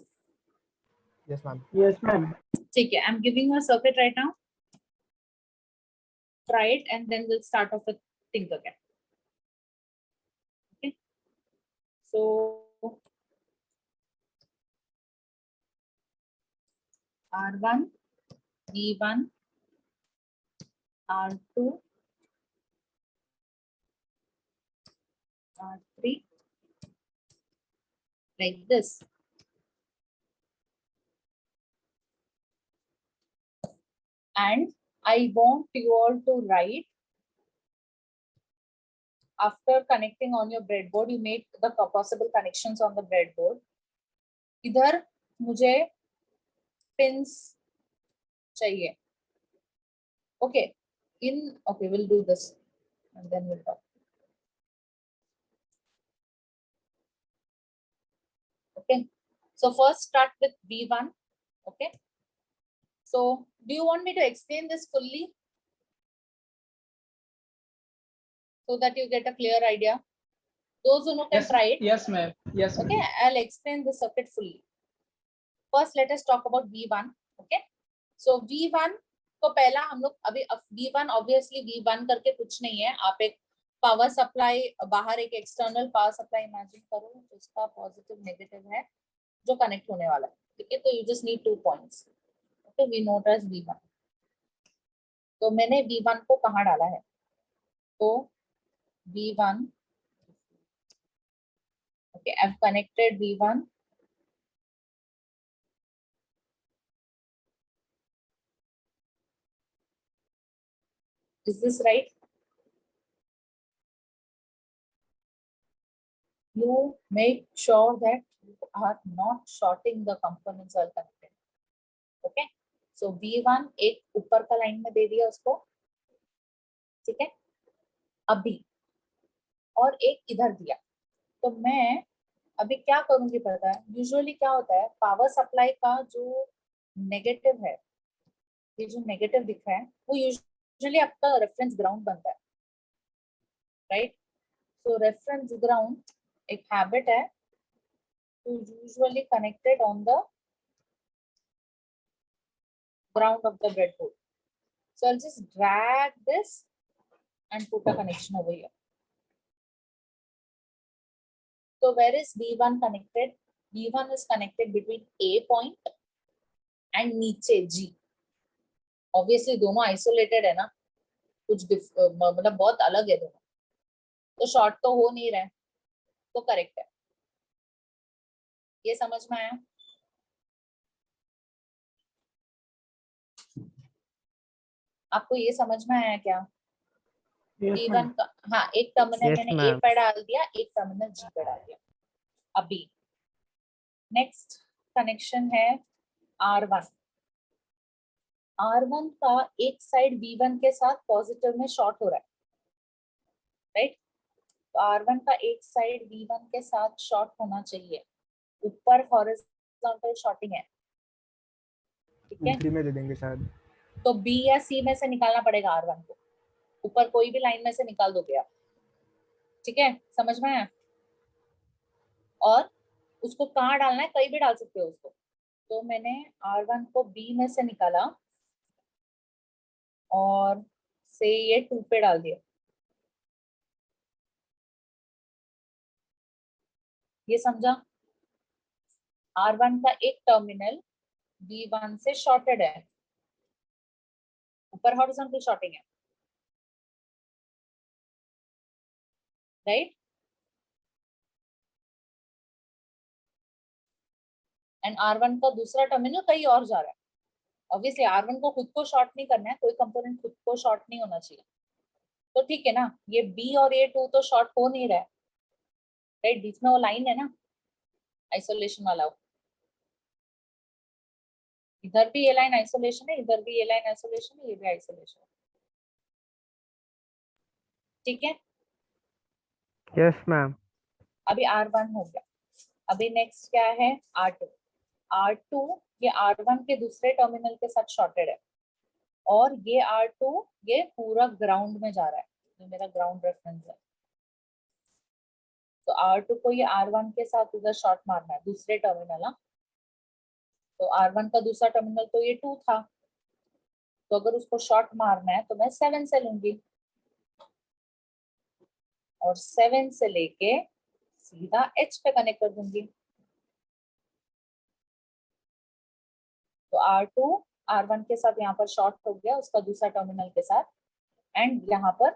Yes ma'am. Yes, ma'am. ठीक है, I'm giving you a circuit right now. Try it and then we'll start off with Tinkercad. Okay. So R1, V1, R2, R3, like this. And I want you all to write, after connecting on your breadboard, you make the possible connections on the breadboard. इधर मुझे pins चाहिए. Okay, okay, we'll do this and then we'll talk. Okay, so first start with V1. Okay, so, do you want me to explain this fully? so that you get a clear idea. Those who know can try it. Yes, ma'am. Yes, ma'am. Okay, I'll explain the circuit fully. First, let us talk about V1. Okay, so V1 को पहला हम लोग अभी V1 obviously V1 करके कुछ नहीं है. आप एक पावर सप्लाई बाहर एक एक्सटर्नल पावर सप्लाई इमेजिन करो जिसका पॉजिटिव नेगेटिव है जो कनेक्ट होने वाला है. ठीक है, तो you just need 2 points. Okay, we note as V1. तो मैंने V1 को कहाँ डाला है? तो V1, okay, I've connected V1. Is this right? You make sure that you are not shorting the components while connected. Okay, so V1 एक ऊपर का लाइन में दे दिया उसको, ठीक है, अभी, और एक इधर दिया. तो मैं अभी क्या करूंगी पता है? यूजुअली क्या होता है, पावर सप्लाई का जो नेगेटिव है, ये जो नेगेटिव दिख रहा है वो यूजुअली आपका रेफरेंस ग्राउंड बनता है, राइट? सो रेफरेंस ग्राउंड एक हैबिट है to usually connected on the ground of the breadboard. So I'll just drag this and put a connection over here. So where is V1 connected? V1 is connected between A point and नीचे G. Obviously दोनों isolated है ना, कुछ मतलब बहुत अलग है दोनों, तो शॉर्ट तो हो नहीं रहा है, तो करेक्ट है. ये समझ में आया? आपको ये समझ में आया क्या? V1 का, हाँ, एक टर्मिनल Yes, मैंने A ma'am. पे डाल दिया, एक टर्मिनल G पे डाल दिया. अभी नेक्स्ट कनेक्शन है R1. R1 का एक साइड V1 के साथ पॉजिटिव में शॉर्ट हो रहा है, राइट? तो R1 का एक साइड V1 के साथ शॉर्ट होना चाहिए. ऊपर हॉरिजॉन्टल शॉर्टिंग है, ठीक है? E3 में दे देंगे शायद. तो B या C में से निकालना पड़ेगा R1 को. ऊपर कोई भी लाइन में से निकाल दोगे आप, ठीक है? समझ में आया? और उसको कहाँ डालना है? कहीं भी डाल सकते हो उसको. तो मैंने R1 को B में से निकाला और से ये 2 पे डाल दिया. ये समझा? R1 का एक टर्मिनल V1 से शॉर्टेड है, ऊपर हॉरिजॉन्टल शॉर्टिंग है, राइट? एंड R1 का दूसरा टर्मिनल कहीं और जा रहा है. ऑब्वियसली R1 को खुद को शॉर्ट नहीं करना है, कोई कंपोनेंट खुद को शॉर्ट नहीं होना चाहिए. तो ठीक है ना, ये B और ये 2 तो शॉर्ट हो नहीं रहा है, राइट? बीच में वो लाइन है ना आइसोलेशन वाला, इधर भी ये लाइन आइसोलेशन है, इधर भी ये लाइन आइसोलेशन है, ये भी आइसोलेशन है, ठीक है? Yes, ma'am. अभी R1 हो गया. अभी नेक्स्ट क्या है? R2. R2 ये R1 के दूसरे टर्मिनल के साथ शॉर्टेड है, और ये R2 ये पूरा ग्राउंड में जा रहा है, ये मेरा ग्राउंड रेफरेंस है. तो R2 को ये R1 के साथ उधर शॉर्ट मारना है, दूसरे टर्मिनल. हाँ, तो R1 का दूसरा टर्मिनल तो ये 2 था, तो अगर उसको शॉर्ट मारना है तो मैं 7 से लूंगी और 7 से लेके सीधा H पे कनेक्ट कर दूंगी. तो R2 R1 के साथ यहाँ पर शॉर्ट हो गया उसका दूसरा टर्मिनल के साथ, एंड यहाँ पर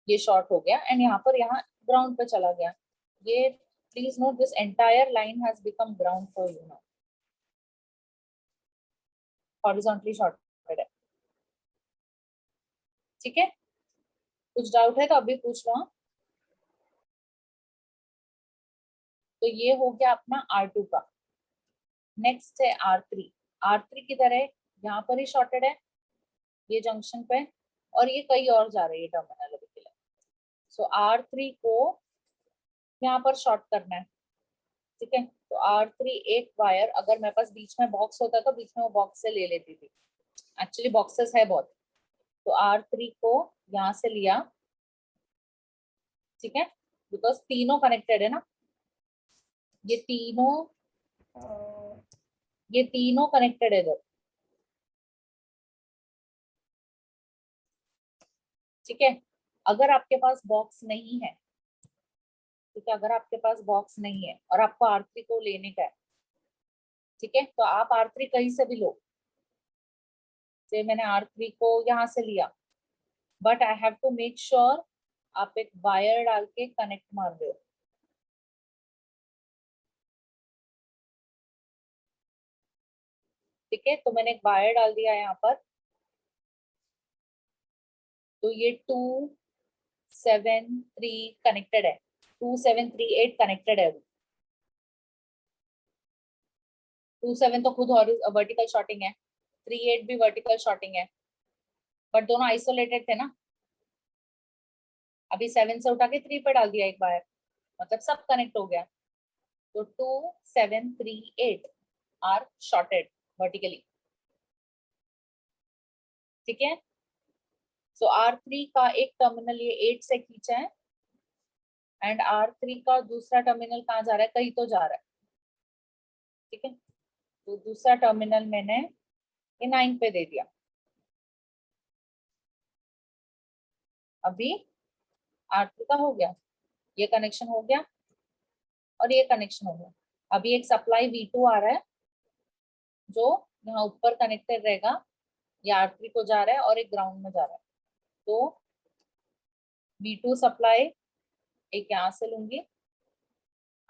ये शॉर्ट हो गया, एंड यहाँ पर यहाँ ग्राउंड पे चला गया. ये please note this entire line has become ground for you now. Horizontally shorted है, ठीक है? कुछ डाउट है तो अभी पूछ लो. तो ये हो गया अपना R2 का. नेक्स्ट है R3. R3 किधर है? यहाँ पर ही शॉर्टेड है, ये जंक्शन पे, और ये कहीं और जा रहा है ये टर्मिनल अभी के लिए. सो R3 को यहाँ पर शॉर्ट करना है, ठीक है? तो R3 एक वायर, अगर मेरे पास बीच में बॉक्स होता तो बीच में वो बॉक्स से ले लेती थी, एक्चुअली बॉक्सेस है बहुत. तो R3 को यहाँ से लिया ठीक है, बिकॉज तीनों कनेक्टेड है ना, ये तीनों कनेक्टेड है इधर, ठीक है। अगर आपके पास बॉक्स नहीं है, ठीक है, अगर आपके पास बॉक्स नहीं है और आपको R3 को लेने का है, ठीक है, तो आप R3 कहीं से भी लो, जैसे मैंने R3 को यहाँ से लिया, but I have to make sure आप एक वायर डाल के कनेक्ट मार दो, ठीक है। तो मैंने एक वायर डाल दिया यहाँ पर, तो ये 273 कनेक्टेड है, 2738 कनेक्टेड है। 27 तो खुद वर्टिकल शॉर्टिंग है, 38 भी वर्टिकल शॉर्टिंग है, बट दोनों आइसोलेटेड थे ना। अभी 7 से उठा के 3 पे डाल दिया एक बार, मतलब सब कनेक्ट हो गया। तो 2738 आर शॉर्टेड वर्टिकली, ठीक है। सो R3 का एक टर्मिनल ये 8 से खींचा है, एंड R3 का दूसरा टर्मिनल कहाँ जा रहा है, कहीं तो जा रहा है, ठीक है। तो दूसरा टर्मिनल मैंने ये 9 पे दे दिया। अभी R3 का हो गया, ये कनेक्शन हो गया और ये कनेक्शन हो गया। अभी एक सप्लाई V2 आ रहा है जो यहाँ ऊपर कनेक्टेड रहेगा, ये R3 को जा रहा है और एक ग्राउंड में जा रहा है। तो V2 सप्लाई एक यहाँ से लूंगी,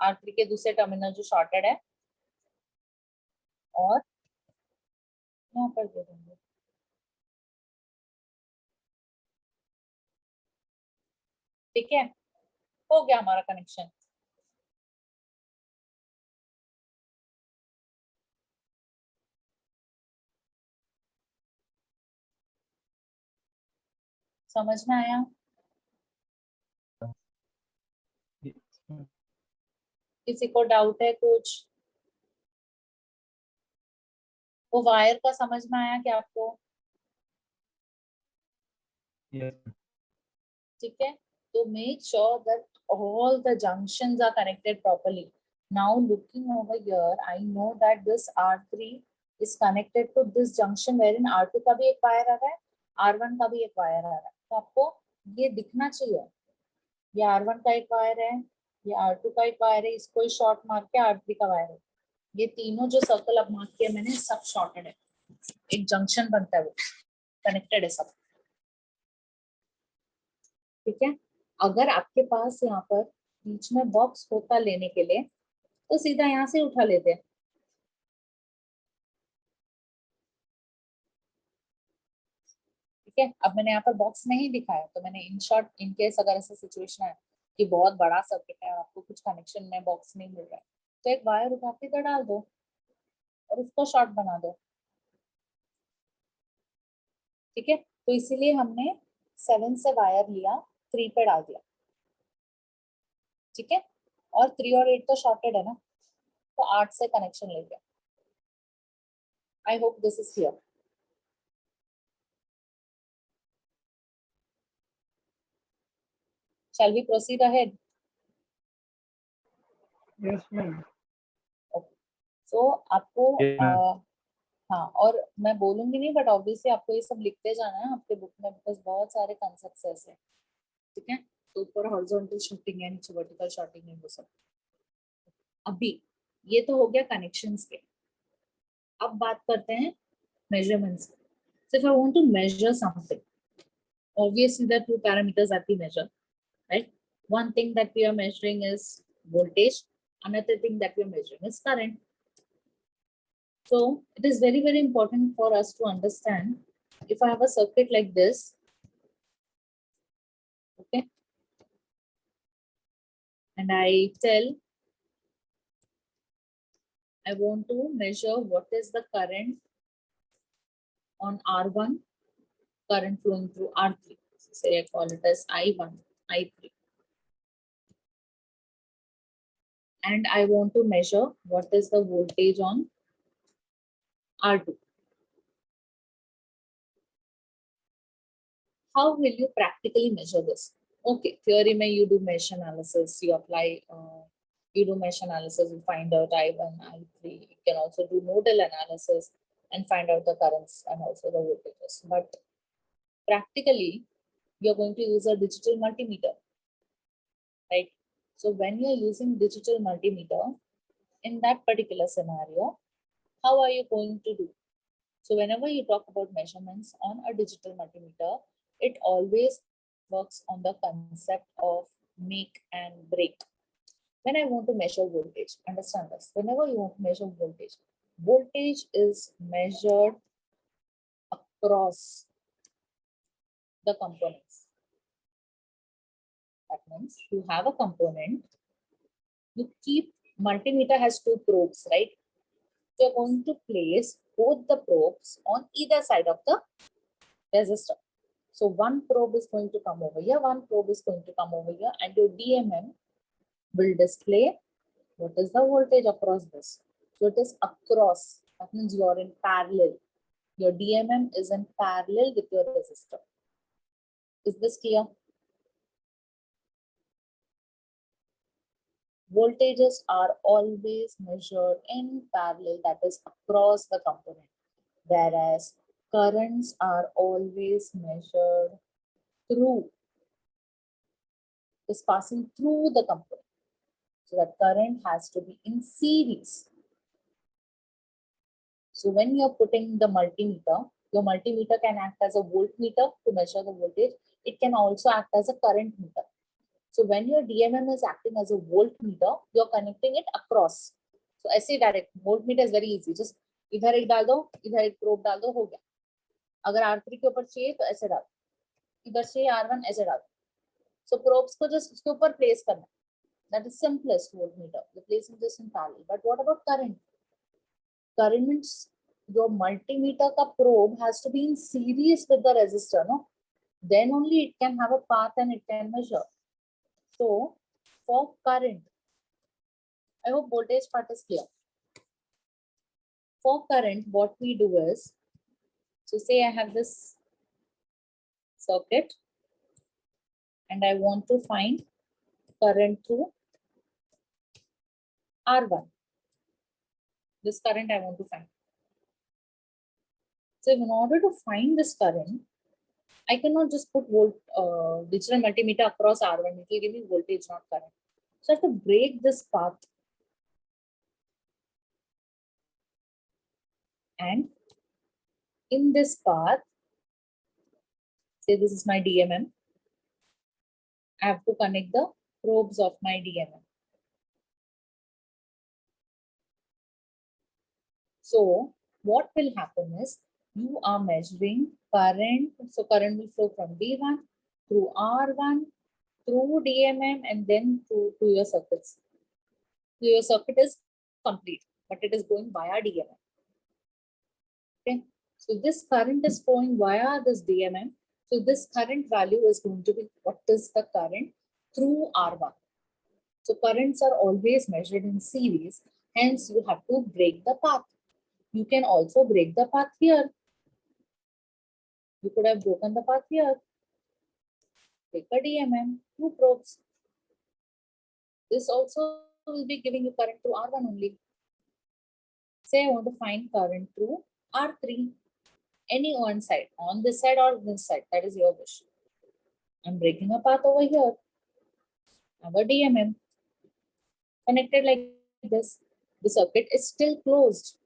R3 के दूसरे टर्मिनल जो शॉर्टेड है, और यहाँ पर दे दूंगी, ठीक है। हो गया हमारा कनेक्शन। समझ में आया? किसी को डाउट है कुछ? वो वायर का समझ में आया क्या आपको? Yes. ठीक है, तो make sure that all the junctions are connected properly. Now looking over here, I know that this R3 is connected to this junction wherein R2 का भी एक वायर आ रहा है, R1 का भी एक वायर आ रहा है। तो आपको ये दिखना चाहिए, ये R1 का एक वायर है, ये R2 का एक वायर है, इसको शॉर्ट मार के R3 का वायर है। ये तीनों जो सर्कल अब मार्क किया मैंने, सब शॉर्टेड है, एक जंक्शन बनता है, वो कनेक्टेड है सब, ठीक है। अगर आपके पास यहाँ पर बीच में बॉक्स होता लेने के लिए, तो सीधा यहाँ से उठा लेते हैं, ठीक है। अब मैंने यहाँ पर बॉक्स नहीं दिखाया, तो मैंने इन शॉर्ट, इन केस अगर ऐसा सिचुएशन है कि बहुत बड़ा सर्किट है, आपको कुछ कनेक्शन में बॉक्स नहीं मिल रहा है, तो एक वायर उठा के इधर डाल दो और उसको शॉर्ट बना दो, ठीक है। तो इसीलिए हमने 7 से वायर लिया, 3 पे डाल दिया, ठीक है। और 3 और 8 तो शॉर्टेड है ना, तो 8 से कनेक्शन ले गया। I hope this is clear. Shall we proceed ahead? Yes, ma'am. So आपको Yes, ma'am. हाँ, और मैं बोलूंगी नहीं, बट ऑब्वियसली आपको ये सब लिखते जाना है आपके बुक में, बिकॉज बहुत सारे कंसेप्ट ऐसे, ठीक है। तो ऊपर हॉरिजॉन्टल शॉर्टिंग है, नीचे वर्टिकल शॉर्टिंग है, वो सब। अभी ये तो हो गया कनेक्शंस के। अब बात करते हैं measurements. So if I want to measure something, obviously there are two parameters that we measure, right? One thing that we are measuring is voltage, another thing that we are measuring is current. So it is very, very important for us to understand, if I have a circuit like this, okay, and I tell I want to measure what is the current on R1, current flowing through R3. Say I call it as I1, I3. And I want to measure what is the voltage on R2. How will you practically measure this? Okay, theory mein you do mesh analysis, you apply, you do mesh analysis, you find out I1, I3. You can also do nodal analysis and find out the currents and also the voltages. But practically, you're going to use a digital multimeter, right? So when you're using digital multimeter, in that particular scenario, how are you going to do? So whenever you talk about measurements on a digital multimeter, it always works on the concept of make and break. When I want to measure voltage, understand this. Whenever you want to measure voltage, voltage is measured across the components. That means you have a component, you keep, multimeter has two probes, right? So you're going to place both the probes on either side of the resistor. So one probe is going to come over here, one probe is going to come over here, and your DMM will display what is the voltage across this. So it is across, that means you are in parallel. Your DMM is in parallel with your resistor. Is this clear? Voltages are always measured in parallel, that is across the component, whereas currents are always measured through, is passing through the component. So that current has to be in series. So when you're putting the multimeter, your multimeter can act as a voltmeter to measure the voltage. It can also act as a current meter. So when your DMM is acting as a voltmeter, you're connecting it across. So ऐसे direct voltmeter is very easy. Just इधर एक डाल दो, इधर एक probe डाल दो, हो गया. अगर R3 के ऊपर चाहिए तो ऐसे डाल, इधर चाहिए R1 ऐसे डाल. So probes को just उसके ऊपर place करना. That is simplest voltmeter. The placing this in parallel. But what about current? Current means your multimeter ka probe has to be in series with the resistor, no? Then only it can have a path and it can measure. So for current, I hope voltage part is clear. For current, what we do is, so say I have this circuit and I want to find current through R1. This current I want to find. So in order to find this current, I cannot just put digital multimeter across R1. It will give me voltage, not current. So I have to break this path. And in this path, say this is my DMM. I have to connect the probes of my DMM. So what will happen is you are measuring current. So current will flow from V1 through R1 through DMM and then to your circuits. So your circuit is complete, but it is going via DMM. Okay. So this current is flowing via this DMM. So this current value is going to be what is the current through R1. So currents are always measured in series. Hence, you have to break the path. You can also break the path here. You could have broken the path here. Take a DMM, two probes. This also will be giving you current through R1 only. Say I want to find current through R3. Any one side, on this side or this side, that is your wish. I'm breaking a path over here. I have a DMM connected like this. The circuit is still closed,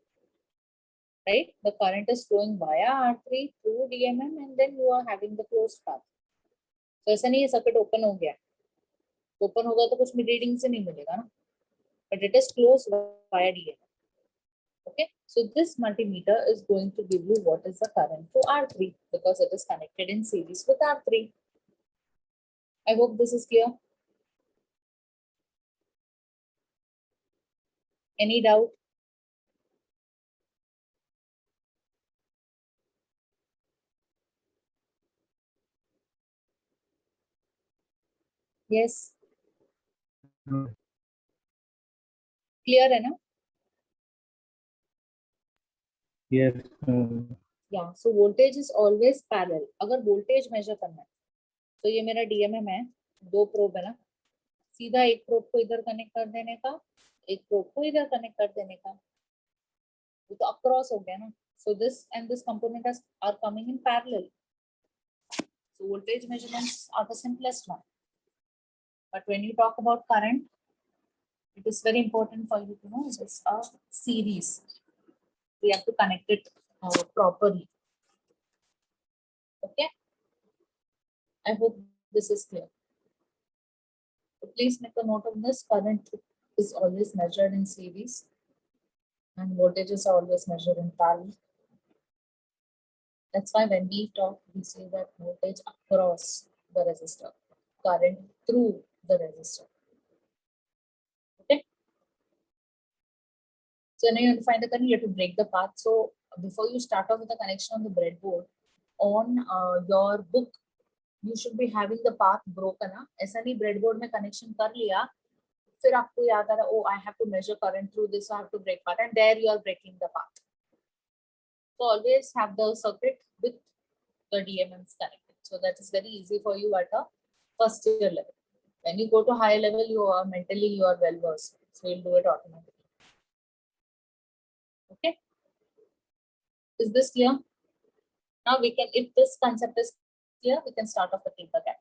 right? The current is flowing via R3 through DMM and then you are having the closed path. So ऐसा नहीं है circuit open हो गया. Open होगा तो कुछ reading से नहीं मिलेगा ना. But it is closed via DMM. Okay, so this multimeter is going to give you what is the current to R3 because it is connected in series with R3. I hope this is clear. Any doubt? Yes. Clear है ना? Yes. Yeah, so voltage is always parallel. अगर voltage measure करना है, तो ये मेरा DMM है, दो प्रोब है ना, सीधा एक प्रोब को इधर कनेक्ट कर देने का, एक प्रोब को इधर कनेक्ट कर देने का, वो तो अक्रॉस हो गया ना. So this and this component are coming in parallel. So voltage measurements are the simplest one. But when you talk about current, it is very important for you to know it's a series. We have to connect it properly. Okay. I hope this is clear. So please make a note of this. Current is always measured in series, and voltages are always measured in parallel. That's why when we talk, we say that voltage across the resistor, current through the resistor. Okay. So now you have to find the current, you have to break the path. So before you start off with the connection on the breadboard, on your book, you should be having the path broken. ऐसा नहीं breadboard में connection कर लिया, फिर आपको याद आ रहा, oh I have to measure current through this, so I have to break path, and there you are breaking the path. So always have the circuit with the DMMs connected. So that is very easy for you at a first year level. When you go to higher level, you are mentally you are well versed, so you'll do it automatically. Okay. Is this clear? Now we can, if this concept is clear, we can start off the Tinkercad.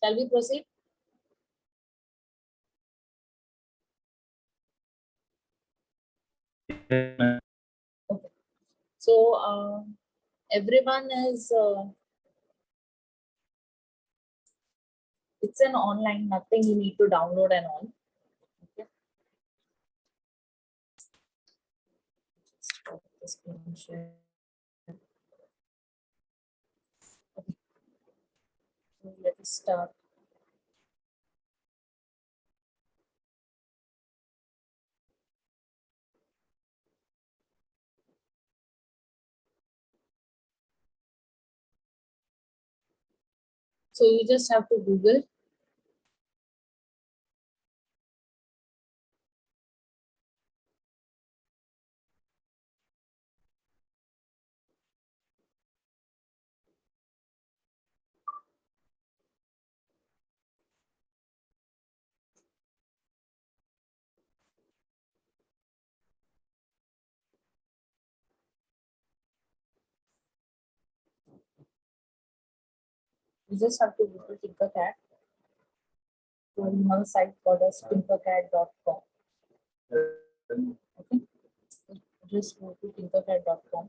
Shall we proceed? Okay. So everyone is. It's an online, nothing you need to download and all. Okay. Stop the screen share. Okay. So let us start. So you just have to Google you just have to Google Tinkercad. So you have a site called as tinkercad.com. Okay. Just go to tinkercad.com.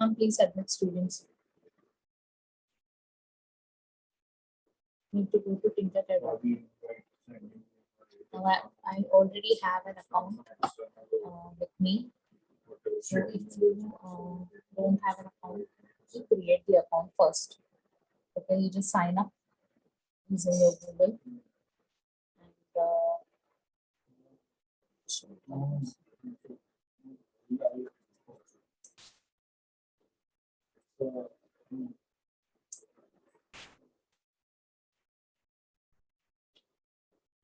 And please admit students. Need to go to tinkercad.com. Now I already have an account with me. So if you don't have an account, you create the account first. Okay, you just sign up using your Google.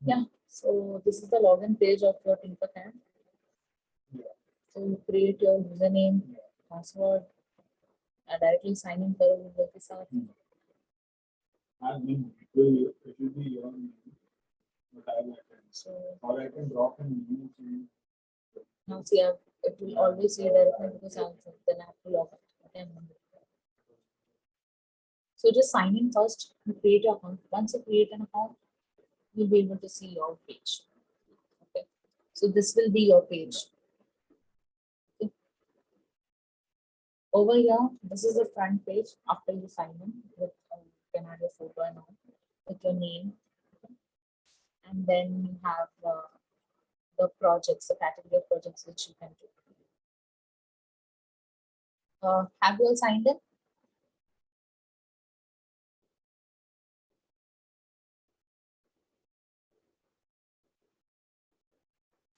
Yeah, so this is the login page of your Tinkercad. So you create your username, password, directly sign in करो Google के साथ. So or I can drop an email. now see, it will always say directly because then I have to log out. Okay. So just sign in first, you create your account. Once you create an account, you'll be able to see your page. Okay. So this will be your page. Okay. Over here, this is the front page after you sign in with you can add your photo and all with your name. Okay. And then you have the projects, the category of projects which you can do. Have you all signed in?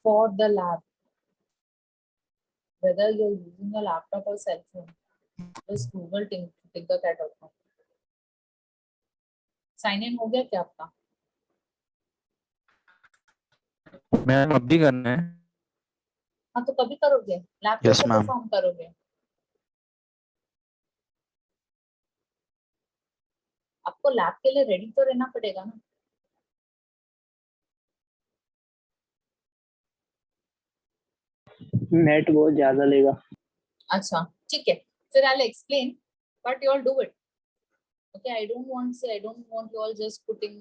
For the lab, whether you're using a laptop or cell phone, just Google tinkercad.com. Sign in हो गया क्या आपका? Ma'am अभी करना है. हाँ तो कभी करोगे? लैब Yes, कैसे ma'am. परफॉर्म करोगे? आपको लैब के लिए रेडी तो रहना पड़ेगा ना। नेट बहुत ज्यादा लेगा। अच्छा ठीक है, फिर I will explain but you all do it. Okay, I don't want you all just putting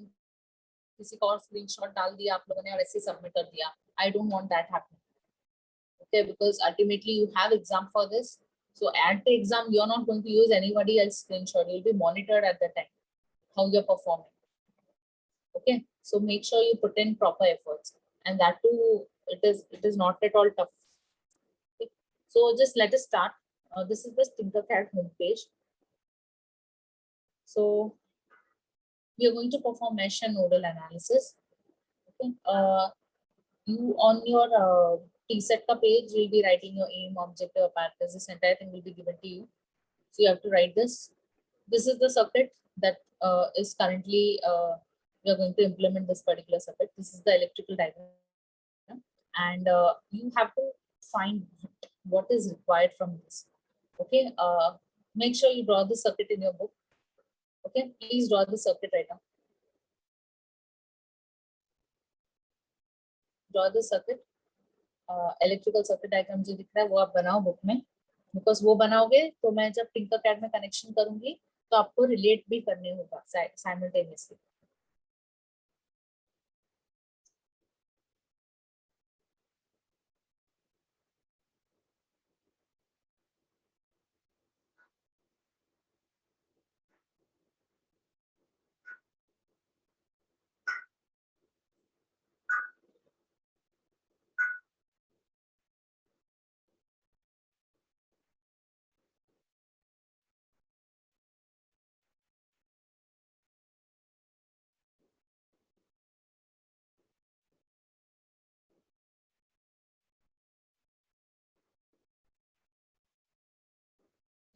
किसी का और स्क्रीनशॉट डाल दिया आप लोगों ने और ऐसे सबमिट कर दिया। I don't want that happening. Okay, because ultimately you have exam for this. So at the exam, you're not going to use anybody else's screenshot. You'll be monitored at the time how you're performing. Okay, so make sure you put in proper efforts, and that too, it is not at all tough. Okay. So just let us start. This is the Tinkercad homepage. So we are going to perform mesh and nodal analysis. Okay. You on your TSET ka page, you'll be writing your aim, objective, apparatus. This entire thing will be given to you. So you have to write this. This is the circuit that is currently we are going to implement this particular circuit. This is the electrical diagram, and you have to find what is required from this. Okay, make sure you draw the circuit in your book. Okay, please draw the circuit right now. Draw the circuit. Electrical circuit diagram जो दिख रहा है वो आप बनाओ book में, because वो बनाओगे तो मैं जब टिंकरकैड में कनेक्शन करूंगी तो आपको रिलेट भी करने होगा साइमल्टेनियसली।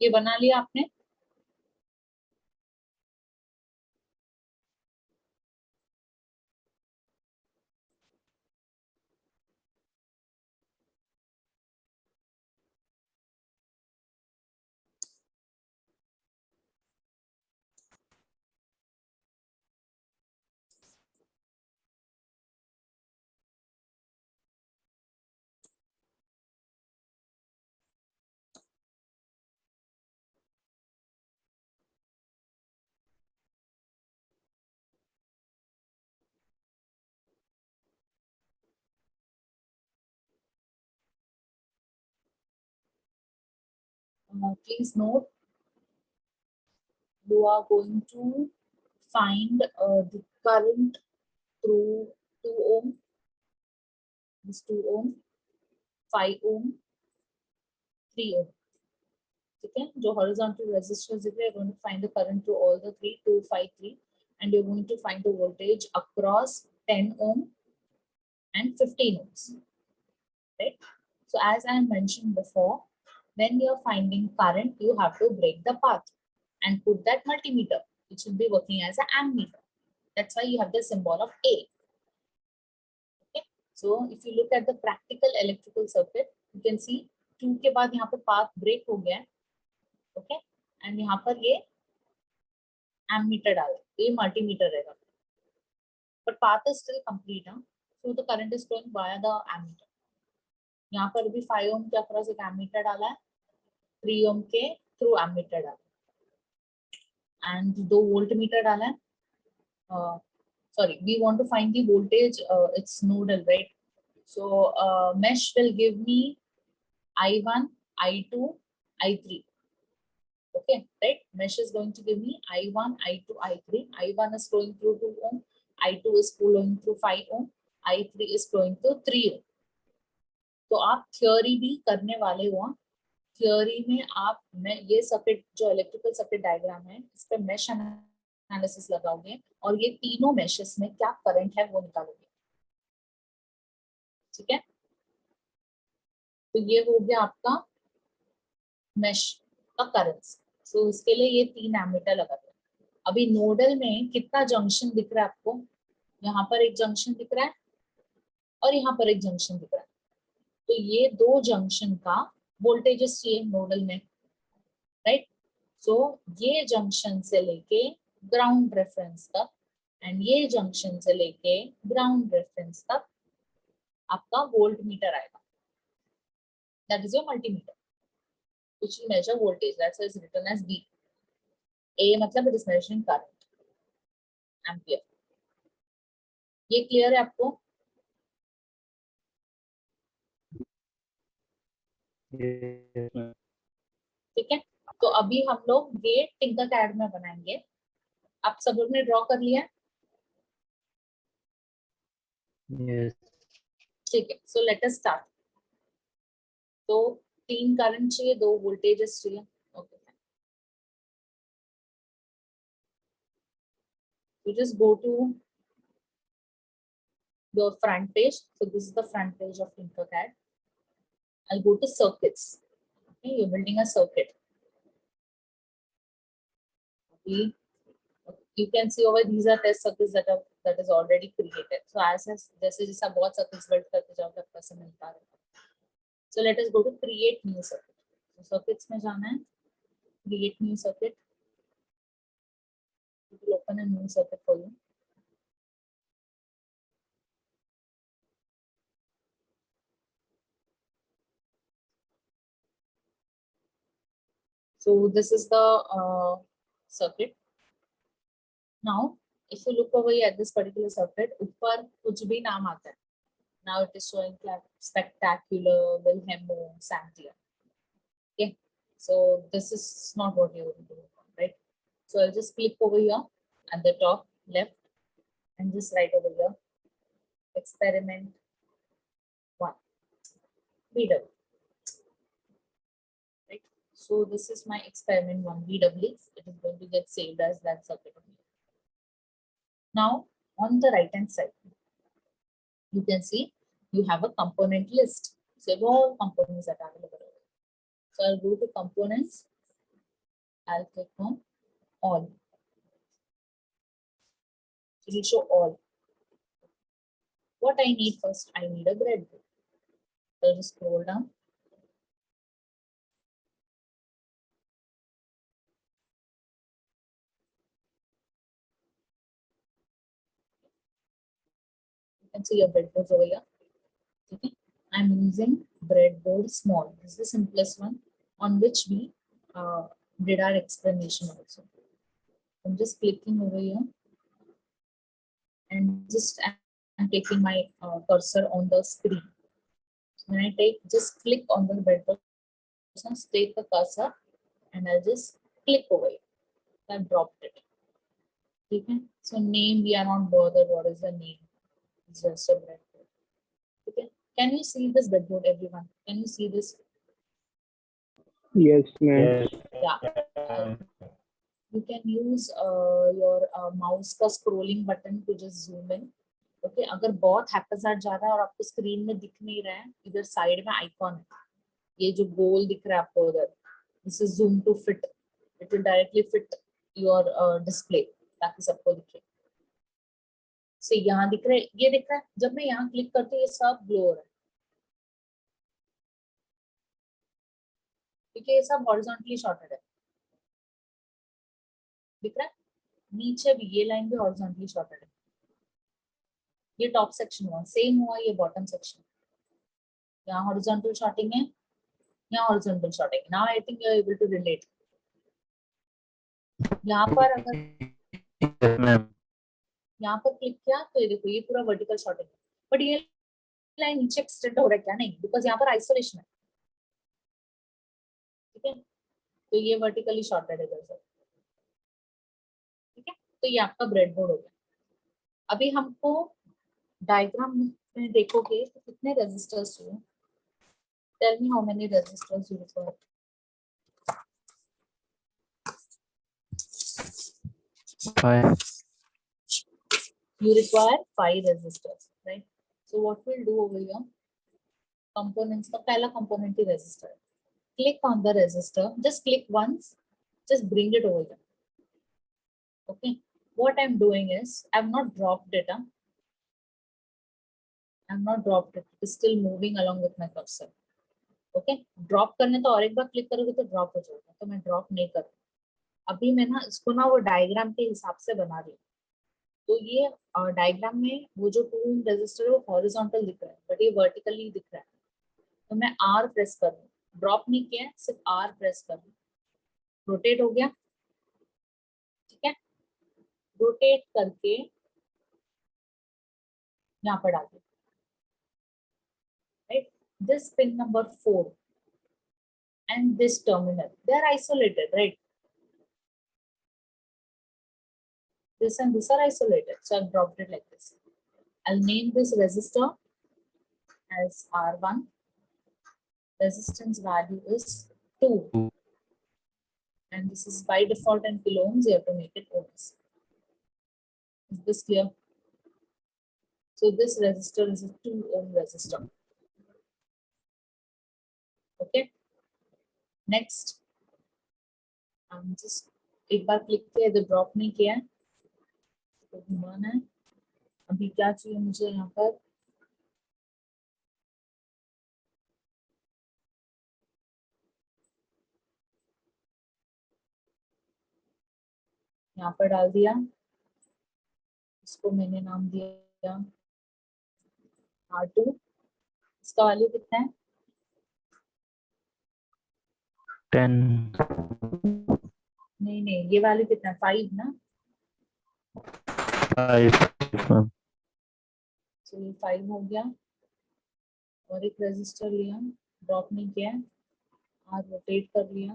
ये बना लिया आपने? Please note, you are going to find the current through 2 ohm, this 2 ohm, 5 ohm, 3 ohm. Okay, जो horizontal resistors दिख रहे हैं, you're going to find the current through all the 3, 2, 5, 3, and you're going to find the voltage across 10 ohm and 15 ohms, right? So as I mentioned before, when you're finding current, you have to break the path and put that multimeter, which will be working as an ammeter. That's why you have the symbol of A. Okay, so if you look at the practical electrical circuit, you can see 2 के बाद यहाँ पे path break हो गया है, okay, and यहाँ पर ये ammeter डाला, तो ये multimeter रहेगा, but path is still complete, huh? So the current is flowing via the ammeter. यहाँ पर भी 5 ohm के across एक ammeter डाला है, 3 ohm के through ammeter डाला, and 2 voltmeter डाला है. Sorry, we want to find the voltage, it's nodal, right? So mesh will give me I1, I2, I3. Okay, right? Mesh is going to give me I1, I2, I3. I1 is flowing through 2 ohm, I2 is flowing through 5 ohm, I3 is flowing through 3 ohm. तो आप theory भी करने वाले हो, theory में आप ये circuit जो इलेक्ट्रिकल सर्किट डायग्राम है इस पे मेश एनालिसिस लगाओगे और ये तीनों मेशेस में क्या करंट है वो निकालोगे, ठीक है? तो ये हो गया आपका मेश का करंट्स। सो इसके लिए ये 3 एमीटर लगा दिया। अभी नोडल में कितना जंक्शन दिख रहा है आपको? यहाँ पर एक जंक्शन दिख रहा है और यहाँ पर एक जंक्शन दिख रहा है, तो ये 2 जंक्शन का वोल्टेजेस चाहिए नोडल में, राइट? सो ये जंक्शन से लेके ग्राउंड रेफरेंस तक, एंड ये जंक्शन से लेके ग्राउंड रेफरेंस तक आपका वोल्ट मीटर आएगा. That is your multimeter which will measure voltage. That's why it's written as B. A मतलब it is measuring current, ampere. ये क्लियर है आपको? Yes, ma'am. ठीक है, तो अभी हम लोग ये टिंकरकैड में बनाएंगे. आप सब लोग ने ड्रॉ कर लिया है? Yes. ठीक है, सो लेट अस स्टार्ट. तो 3 करंट चाहिए, 2 वोल्टेजेस चाहिए. Okay, you just go to the front page. So this is the front page of Tinkercad. I'll go to circuits. Okay, you're building a circuit. Okay. You can see over these are test circuits that is already created. So जैसे जैसा बहुत circuits build करते जाओगे आपको ऐसा मिलता रहेगा. So let us go to create new circuit. So circuits में जाना है, create new circuit. It will open a new circuit for you. So this is the circuit. Now, if you look over here at this particular circuit, ऊपर कुछ भी नाम आता है. Now it is showing like spectacular, Wilhelmo, Santia. Okay, so this is not what you want to do, right? So I'll just click over here at the top left and just write over here experiment 1 VW. Right. So this is my experiment 1 VW. It is going to get saved as that circuit. Now on the right hand side, you can see you have a component list. So all components that are available. So I'll go to components. I'll click on all. It will show all. What I need first, I need a breadboard. So I'll just scroll down. You can see your breadboards over here. Okay. I'm using breadboard small. This is the simplest one on which we did our explanation also. I'm just clicking over here and just I'm taking my cursor on the screen. When I just click on the breadboard, just take the cursor and I'll just click over it. I've dropped it. Okay. So name, we are not bothered. What is the name? It's just a breadboard. Okay. Can you see this breadboard, everyone? Can you see this? Yes, ma'am. Yes. Yeah. You can use your mouse का scrolling button to just zoom in. Okay. अगर बहुत haphazard जा रहा है और आपको screen में दिख नहीं रहा है, इधर side में icon है. ये जो गोल दिख रहा है आपको उधर, this is zoom to fit. It will directly fit your display ताकि सबको दिखे. So यहाँ दिख रहा है, ये दिख रहा है. जब मैं यहाँ क्लिक करती हूँ ये सब ग्लो हो रहा है क्योंकि ये सब हॉरिजॉन्टली शॉर्टेड है. दिख रहा है नीचे भी ये लाइन भी हॉरिजॉन्टली शॉर्टेड है. ये टॉप सेक्शन हुआ, सेम हुआ ये बॉटम सेक्शन. यहाँ हॉरिजॉन्टल शॉर्टिंग है, यहाँ हॉरिजॉन्टल शॉर्टिंग है. Now I think you are able to relate. यहाँ पर अगर Yes, ma'am. यहाँ पर क्लिक किया तो ये देखो ये पूरा वर्टिकल शॉर्टिंग है. बट ये लाइन नीचे एक्सटेंड हो रहा है क्या? नहीं, बिकॉज यहाँ पर आइसोलेशन है. ठीक है, तो ये वर्टिकली शॉर्टेड है इधर से. ठीक है, तो ये आपका ब्रेडबोर्ड हो गया. अभी हमको डायग्राम में देखोगे तो कितने रेजिस्टर्स हुए? Tell me how many resistors you require. 5. You require 5 resistors, right? So what we'll do over here, components का पहला component ही resistor है. Click on the resistor, just click once, just bring it over here. Okay, what I'm doing is I've not dropped it. I've not dropped it. It's still moving along with my cursor. Okay, drop करने तो और एक बार click करोगे तो drop हो जाएगा, तो मैं drop नहीं कर. अभी मैं ना इसको ना वो डायग्राम के हिसाब से बना रही हूँ। तो ये डायग्राम में वो जो 2 ohm रेजिस्टर है वो हॉरिजॉन्टल दिख रहा है, बट ये वर्टिकली दिख रहा है। तो मैं R प्रेस कर रही हूँ, ड्रॉप नहीं किया है, सिर्फ R प्रेस कर रही हूँ। रोटेट हो गया, ठीक है। रोटेट करके यहाँ पर डाल दिया, right. This pin number 4 and this terminal, they are isolated, right? This and this are isolated, so I've dropped it like this. I'll name this resistor as R1. Resistance value is 2, and this is by default in kilo ohms. You have to make it ohms. Is this clear? So this resistor is a 2 ohm resistor. Okay. Next, I'm just एक बार click किया, इधर drop नहीं किया है, तो घुमाना है। अभी क्या चाहिए मुझे यहाँ पर, यहाँ पर डाल दिया, इसको मैंने नाम दिया R2। इसका वैल्यू कितना है? 10 नहीं नहीं, ये वैल्यू कितना है? 5 ना। 5 चलिए 5 हो गया। और एक रेजिस्टर लिया, ड्रॉप नहीं किया, और रोटेट कर लिया,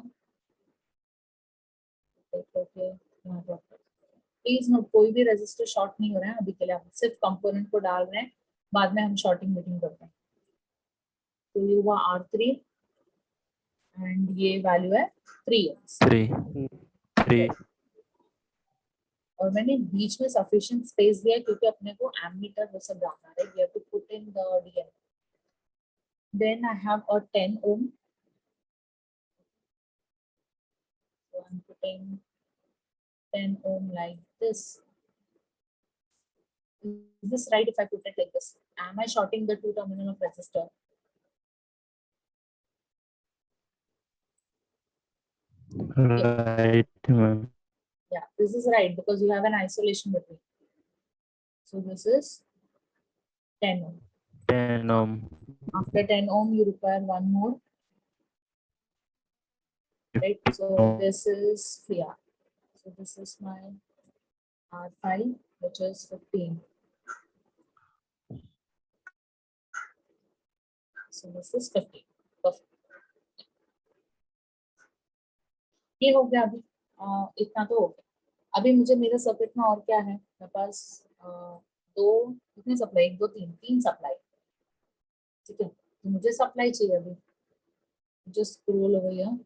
रोटेट करके यहाँ ड्रॉप कर। प्लीज नोट, कोई भी रेजिस्टर शॉर्ट नहीं हो रहा है अभी के लिए, हम सिर्फ कंपोनेंट को डाल रहे हैं, बाद में हम शॉर्टिंग मीटिंग करते हैं। तो ये हुआ R3 एंड ये वैल्यू है 3 ohms। 3 और मैंने बीच में सफिशिएंट स्पेस दिया क्योंकि अपने को एमीटर वो सब डालना है, we have to put in the DN। Then I have a 10 ohm, so I'm putting 10 ohm like this. Is this right if I put it like this? Am I shorting the 2 terminal of resistor? right ma'am. Yeah, this is right because you have an isolation between. So this is 10 ohm. 10 ohm. After 10 ohm, you require one more. Right. So this is, yeah. So this is my R5, which is 15. So this is 15. Perfect. ये हो गया अभी, इतना तो हो गया। अभी मुझे मेरे सर्किट में और क्या है, मेरे पास दो, कितने सप्लाई, 1 2 3 3 सप्लाई, ठीक है। तो मुझे सप्लाई चाहिए अभी, just scroll over here,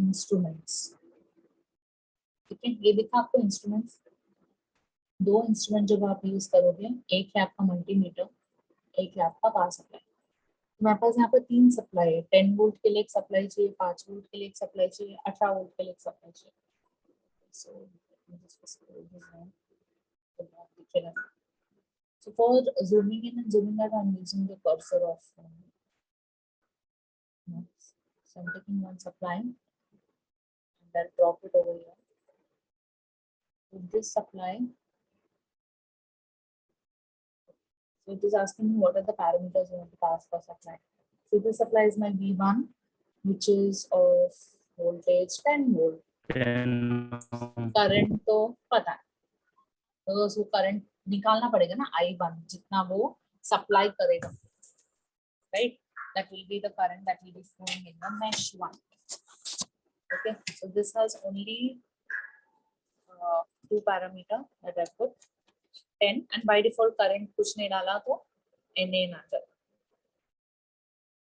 instruments, ठीक है। ये दिखा आपको इंस्ट्रूमेंट्स, 2 इंस्ट्रूमेंट जब आप यूज करोगे, एक है आपका मल्टीमीटर, एक है आपका पावर सप्लाई। मेरे पास यहाँ पर 3 सप्लाई है, 10 वोल्ट के लिए एक सप्लाई चाहिए, 5 वोल्ट के लिए एक सप्लाई चाहिए, 18 वोल्ट के लिए एक सप्लाई चाहिए। So for zooming in and zooming out, I'm using the cursor of notes. So I'm taking one supply and I'll drop it over here. With this supply, so it is asking me what are the parameters you want to pass for supply. So this supply is my V1, which is of voltage 10 volt. 10 ohm. Current तो पता है, तो उसको current निकालना पड़ेगा ना, I1 जितना वो सप्लाई करेगा, right. That will be the current that will be flowing in the mesh 1. Okay, so this has only 2 parameter that I put, 10, and by default current कुछ नहीं डाला तो NA ना चल।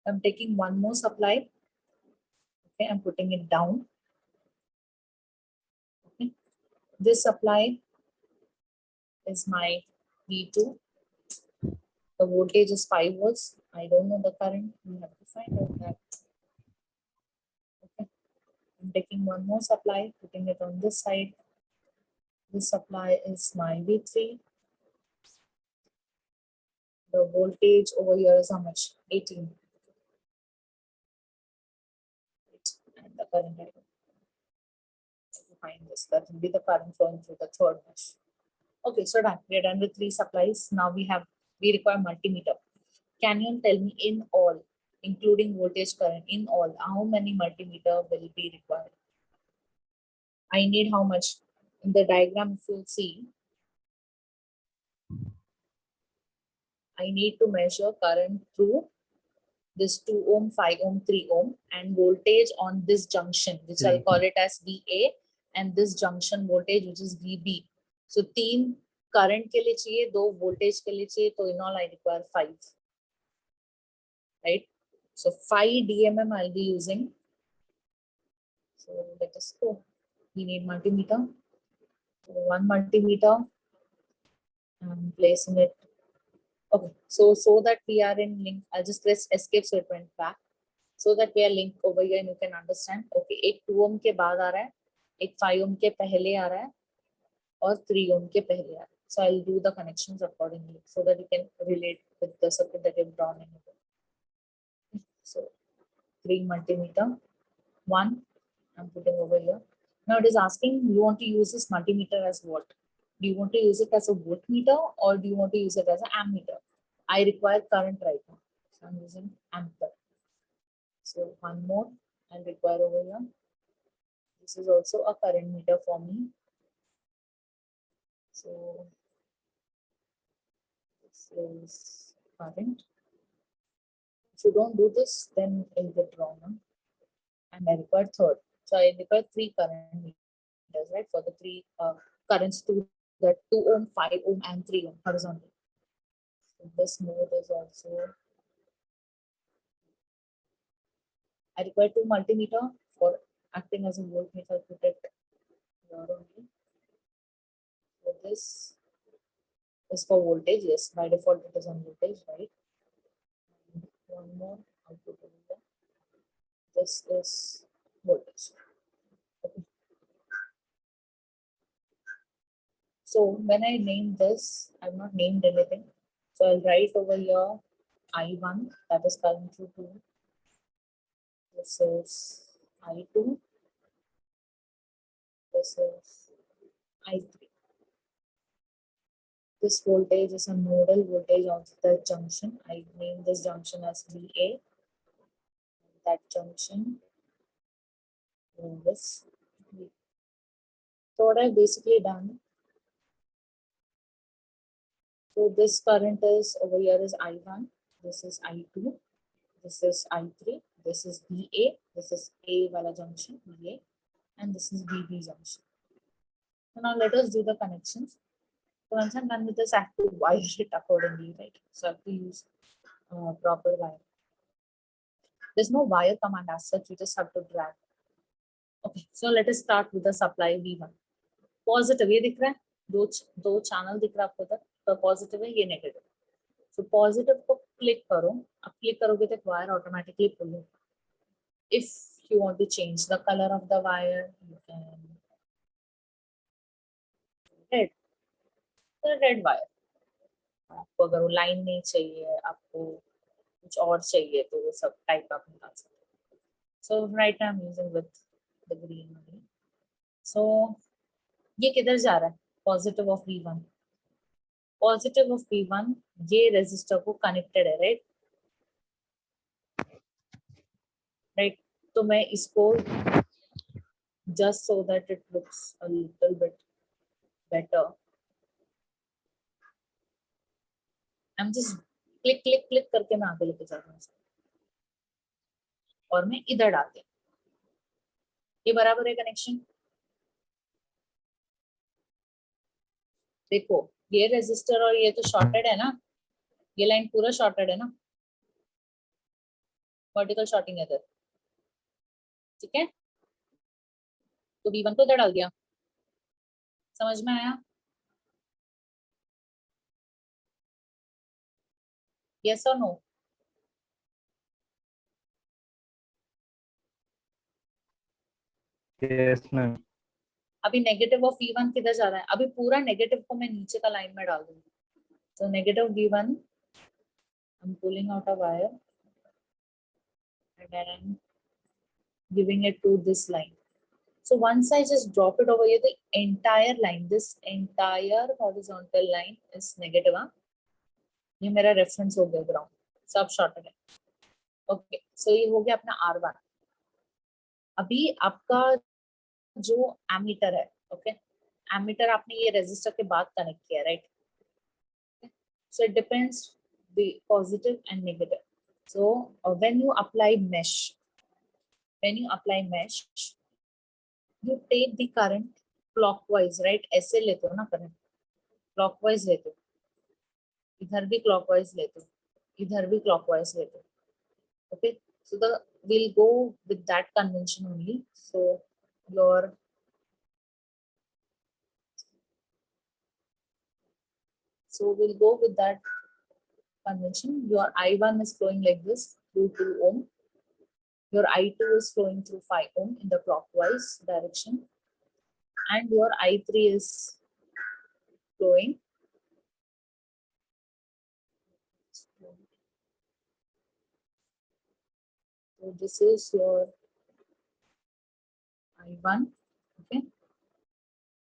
I'm taking one more supply. Okay, I'm putting it down. Okay, this supply is my V2. The voltage is 5 volts. I don't know the current. We have to find out that. Okay, I'm taking one more supply, putting it on this side. This supply is my V3. the voltage over here is how much? 18. And the current I don't find this. That will be the current flowing through the third mesh. Okay, so done. We are done with 3 supplies. Now we require multimeter. Can you tell me in all, including voltage current, in all, how many multimeter will be required? I need how much? In the diagram, if you'll see, I need to measure current through this 2 ohm, 5 ohm, 3 ohm, and voltage on this junction, which I'll call it as VA, and this junction voltage, which is VB. So 3 current के लिए चाहिए, 2 voltage के लिए चाहिए, तो in all I require 5. Right? So 5 DMM I'll be using. So let us go. We need multimeter. So 1 multimeter and placing it. Okay, so that we are in link, I'll just press escape so it went back. So that we are linked over here and you can understand. Okay, एक 2 ohm के बाद आ रहा है, एक 5 ohm के पहले आ रहा है, और 3 ohm के पहले आ रहा है. So I'll do the connections accordingly so that you can relate with the circuit that you've drawn in it. So 3 multimeter, 1 I'm putting over here. Now it is asking, you want to use this multimeter as what? Do you want to use it as a voltmeter or do you want to use it as an ammeter? I require current right now, so I'm using ampere. So 1 more I'll require over here. This is also a current meter for me. So this is current. If you don't do this, then it'll get wrong. Huh? And I require third. So I require 3 current meters, right? For the 3 currents to the 2 ohm, 5 ohm, and 3 ohm horizontal. So this node is also. I require 2 multimeter for acting as a voltmeter to detect here only. So this is for voltage, yes, by default it is on voltage, right? And 1 more output over here. This is voltage. Okay. So when I name this, I've not named anything. So I'll write over here I1, that is current through 2. This is I2. This is I3. This voltage is a nodal voltage of the junction. I name this junction as VA. That junction is this. So what I've basically done. So this current is over here is I1. This is I2. This is I3. This is VA. This is A wala junction VA, and this is VB junction. So now let us do the connections. So once I'm done with this, I have to wire it accordingly, right? So I have to use proper wire. There's no wire command as such, you just have to drag. Okay, so let us start with the supply V1. Positive, ये दिख रहा है? दो channel दिख रहा है आपको इधर, तो positive है, ये negative. So positive को click करो, अब click करोगे तो wire automatically pull होगा. If you want to change the color of the wire, you can red. So red wire. आपको अगर वो line नहीं चाहिए, आपको कुछ और चाहिए तो वो सब type आप निकाल सकते हैं. So right now I'm using with the green only. So ये किधर जा रहा है? Positive of V1. Positive of V1 ये resistor को connected है, right? Right. तो मैं इसको just so that it looks a little bit better, I'm just click करके मैं आगे लेके जा रहा हूँ और मैं इधर डालती हूँ. ये बराबर है कनेक्शन. देखो ये रेजिस्टर और ये तो शॉर्टेड है ना, ये लाइन पूरा शॉर्टेड है ना, वर्टिकल शॉर्टिंग है इधर, ठीक है. तो V1 को इधर डाल दिया. समझ में आया? Yes or no? Yes, ma'am. अभी नेगेटिव ऑफ V1 किधर जा रहा है? अभी पूरा नेगेटिव को मैं नीचे का लाइन में डाल दूंगी. तो negative V1 I'm pulling out a wire and then I'm giving it to this line. So once I just drop it over here, the entire line, this entire horizontal line is negative. हाँ? ये मेरा reference हो गया ground, सब shorted है. Okay, so ये हो गया अपना R1. अभी आपका जो ammeter है, okay, ammeter आपने ये resistor के बाद connect किया, right? So it depends the positive and negative. So when you apply mesh, you take the current clockwise, right? ऐसे लेते हो ना current, clockwise लेते हो, इधर भी clockwise लेते हो, इधर भी clockwise लेते हो. Okay, so we'll go with that convention only. So we'll go with that convention. Your I1 is flowing like this through 2 ohm. Your I2 is flowing through 5 ohm in the clockwise direction. And your I3 is flowing. So this is your I1, okay?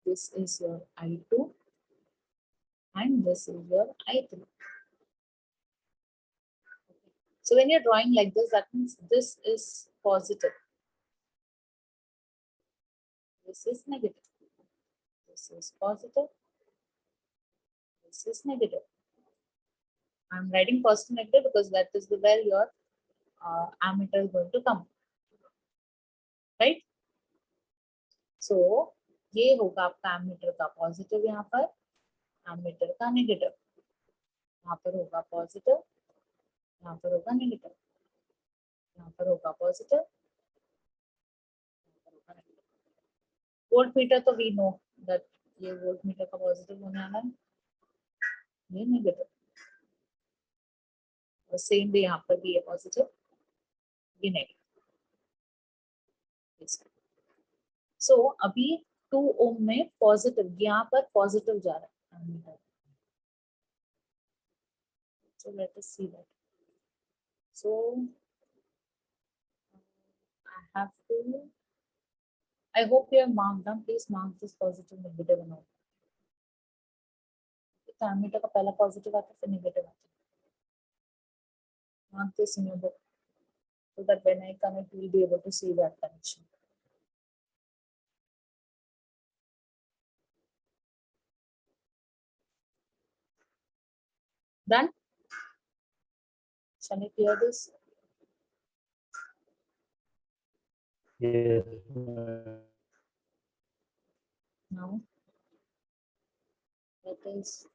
This is your I2 and this is your I3. So when you're drawing like this, that means this is positive. This is negative. This is positive. This is negative. I'm writing positive negative because that is where your ammeter is going to come. Right? So ये होगा आपका ammeter का positive यहाँ पर, ammeter का negative. यहाँ पर होगा positive, यहाँ पर होगा negative. यहाँ पर होगा positive, यहाँ पर होगा negative. Voltmeter तो we know that ये voltmeter का positive होने वाला है, ये negative. और same भी यहाँ पर भी ये positive, ये negative. So अभी 2 ohm में positive, यहाँ पर positive जा रहा है. So let us see that. So I have to. I hope you have marked down. Please mark this positive, negative, and all. तो ammeter का पहला positive आता है, फिर negative आता है. Mark this in your book so that when I connect, you will be able to see that connection. Done? Shall I clear this? Yes. Now, let us